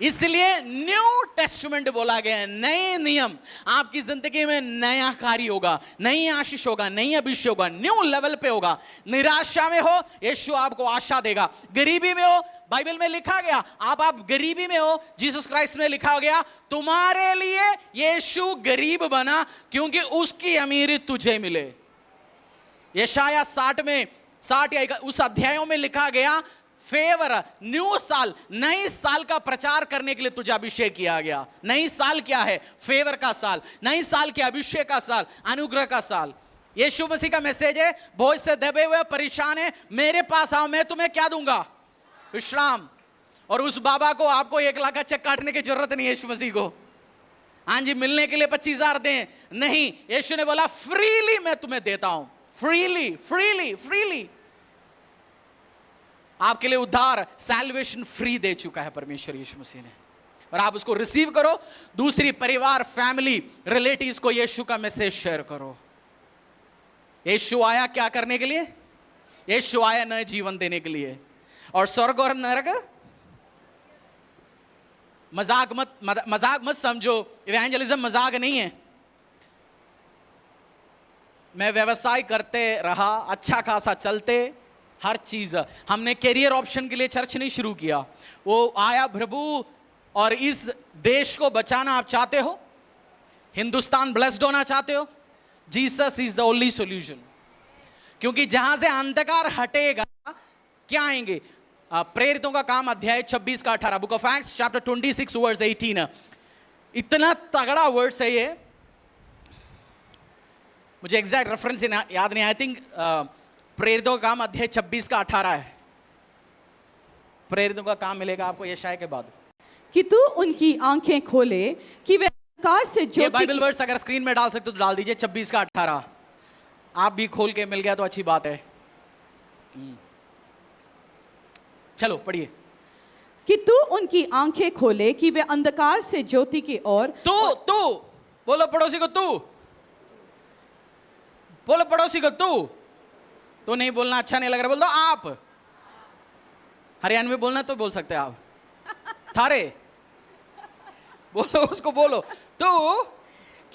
इसलिए न्यू टेस्टामेंट बोला गया है, नए नियम। आपकी जिंदगी में नया कार्य होगा, नई आशीष होगा, नई अभिषेक होगा, न्यू लेवल पे होगा। निराशा में हो, यीशु आपको आशा देगा। गरीबी में हो, बाइबल में लिखा गया आप गरीबी में हो, जीसस क्राइस्ट में लिखा गया तुम्हारे लिए यीशु गरीब बना क्योंकि उसकी अमीरी तुझे मिले। यशाया 60 या उस अध्यायों में लिखा गया फेवर, न्यू साल, नई साल का प्रचार करने के लिए तुझे अभिषेक किया गया। नई साल क्या है? फेवर का साल, नई साल के अभिषेक का साल, अनुग्रह का साल। यीशु मसीह का मैसेज है, बोझ से दबे हुए परेशान है, मेरे पास आओ, मैं तुम्हें क्या दूंगा? विश्राम। और उस बाबा को आपको 1 लाख का चेक काटने की जरूरत नहीं है यीशु मसीह को। हाँ जी, मिलने के लिए 25,000 दें, नहीं। यीशु ने बोला फ्रीली मैं तुम्हें देता हूं, फ्रीली फ्रीली फ्रीली। आपके लिए उद्धार, सैल्वेशन फ्री दे चुका है परमेश्वर यीशु मसीह ने, और आप उसको रिसीव करो। दूसरी परिवार, फैमिली, रिलेटिव्स को यीशु का मैसेज शेयर करो। यीशु आया क्या करने के लिए? यीशु आया नए जीवन देने के लिए। और स्वर्ग और नरक मजाक मत समझो, इवेंजलिज्म मजाक नहीं है। मैं व्यवसाय करते रहा, अच्छा खासा चलते, हर चीज। हमने कैरियर ऑप्शन के लिए चर्च नहीं शुरू किया, वो आया प्रभु। और इस देश को बचाना आप चाहते हो, हिंदुस्तान ब्लेस्ड होना चाहते हो, Jesus is the only solution. क्योंकि जहां से अंधकार हटेगा क्या आएंगे? प्रेरितों का काम अध्याय 26 का 18, book of Acts chapter 26 verse 18। इतना तगड़ा वर्ड्स है ये, मुझे एग्जैक्ट रेफरेंस याद नहीं। आई थिंक प्रेरितों का काम अध्याय 26 का 18 है। प्रेरितों का काम मिलेगा आपको यशाया के बाद। कि तू उनकी आंखें खोले कि वे अंधकार से ये ज्योति बाइबल वर्स अगर स्क्रीन में डाल सकते तो डाल दीजिए, 26 का 18। आप भी खोल के मिल गया तो अच्छी बात है। चलो पढ़िए। कि तू उनकी आंखें खोले कि वे अंधकार से ज्योति की ओर। तू बोलो पड़ोसी को, तू बोलो पड़ोसी को, तो नहीं बोलना अच्छा नहीं लग रहा, बोल दो आप। हरियाणवी में बोलना तो बोल सकते हैं आप, थारे बोलो, उसको बोलो तू।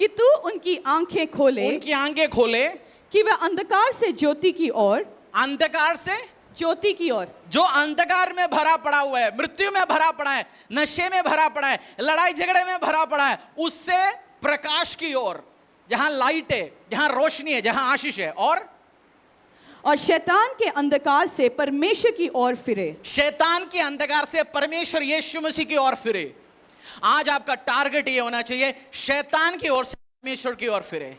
कि तू उनकी आंखें खोले, उनकी आंखें खोले कि वे अंधकार से ज्योति की ओर, अंधकार से ज्योति की ओर। जो अंधकार में भरा पड़ा हुआ है, मृत्यु में भरा पड़ा है, नशे में भरा पड़ा है, लड़ाई झगड़े में भरा पड़ा है, उससे प्रकाश की ओर, जहां लाइट है, जहां रोशनी है, जहां आशीष है। और शैतान के अंधकार से परमेश्वर की ओर फिरे। शैतान के अंधकार से परमेश्वर यीशु मसीह की ओर फिरे। आज आपका टारगेट ये होना चाहिए, शैतान की ओर से परमेश्वर की ओर फिरे।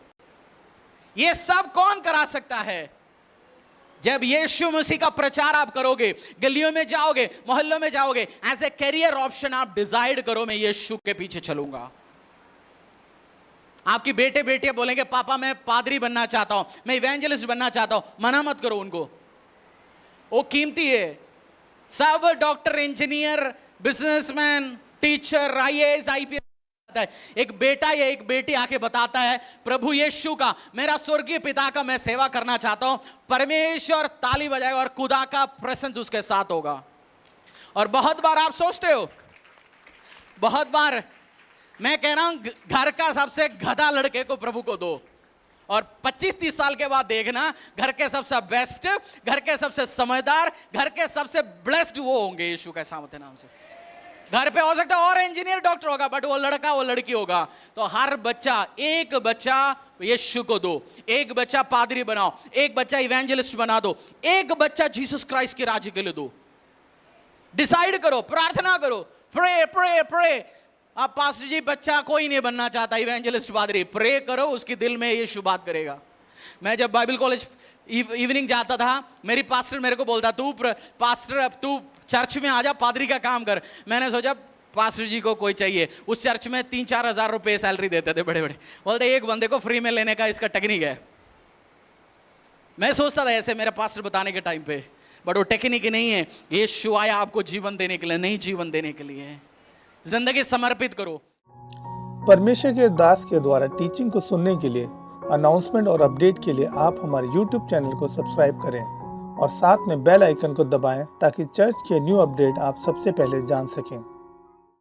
ये सब कौन करा सकता है? जब यीशु मसीह का प्रचार आप करोगे, गलियों में जाओगे, मोहल्लों में जाओगे, एज ए कैरियर ऑप्शन आप डिसाइड करो, मैं यीशु के पीछे चलूंगा। आपकी बेटे बेटियां बोलेंगे पापा मैं पादरी बनना चाहता हूं, मैं इवेंजलिस्ट बनना चाहता हूं, मना मत करो उनको, वो कीमती है। सब doctor, engineer, businessman, teacher, IAS, IPS, एक बेटा या एक बेटी आके बताता है प्रभु यीशु का, मेरा स्वर्गीय पिता का मैं सेवा करना चाहता हूं, परमेश्वर ताली बजाएगा और खुदा का प्रेजेंस उसके साथ होगा। और बहुत बार आप सोचते हो, बहुत बार मैं कह रहा हूं घर का सबसे गधा लड़के को प्रभु को दो, और 25-30 साल के बाद देखना घर के सबसे बेस्ट, घर के सबसे समझदार, घर के सबसे ब्लेस्ड वो होंगे यीशु के सामर्थ्य नाम से। घर पे हो सकता है और इंजीनियर डॉक्टर होगा, बट वो लड़का वो लड़की होगा। तो हर बच्चा, एक बच्चा यीशु को दो, एक बच्चा पादरी बनाओ, एक बच्चा इवेंजलिस्ट बना दो, एक बच्चा जीसस क्राइस्ट के राज्य के लिए दो। डिसाइड करो, प्रार्थना करो, प्रे प्रे प्रे। आप पास्टर जी बच्चा कोई नहीं बनना चाहता इवेंजलिस्ट पादरी, प्रे करो, उसके दिल में यीशु बात करेगा। मैं जब बाइबल कॉलेज इवनिंग जाता था, मेरी पास्टर मेरे को बोलता, तू पास्टर अब तू चर्च में आ जा, पादरी का काम कर। मैंने सोचा पास्टर जी को कोई चाहिए, उस चर्च में 3-4 हज़ार रुपए सैलरी देते थे बड़े बड़े, बोलते एक बंदे को फ्री में लेने का इसका टेक्निक है। मैं सोचता था ऐसे मेरा पास्टर बताने के टाइम पे, बट वो टेक्निक नहीं है। यीशु आया आपको जीवन देने के लिए, नहीं जीवन देने के लिए। जिंदगी समर्पित करो। परमेश्वर के दास के द्वारा टीचिंग को सुनने के लिए, अनाउंसमेंट और अपडेट के लिए आप हमारे YouTube चैनल को सब्सक्राइब करें और साथ में बेल आइकन को दबाएं ताकि चर्च के न्यू अपडेट आप सबसे पहले जान सकें।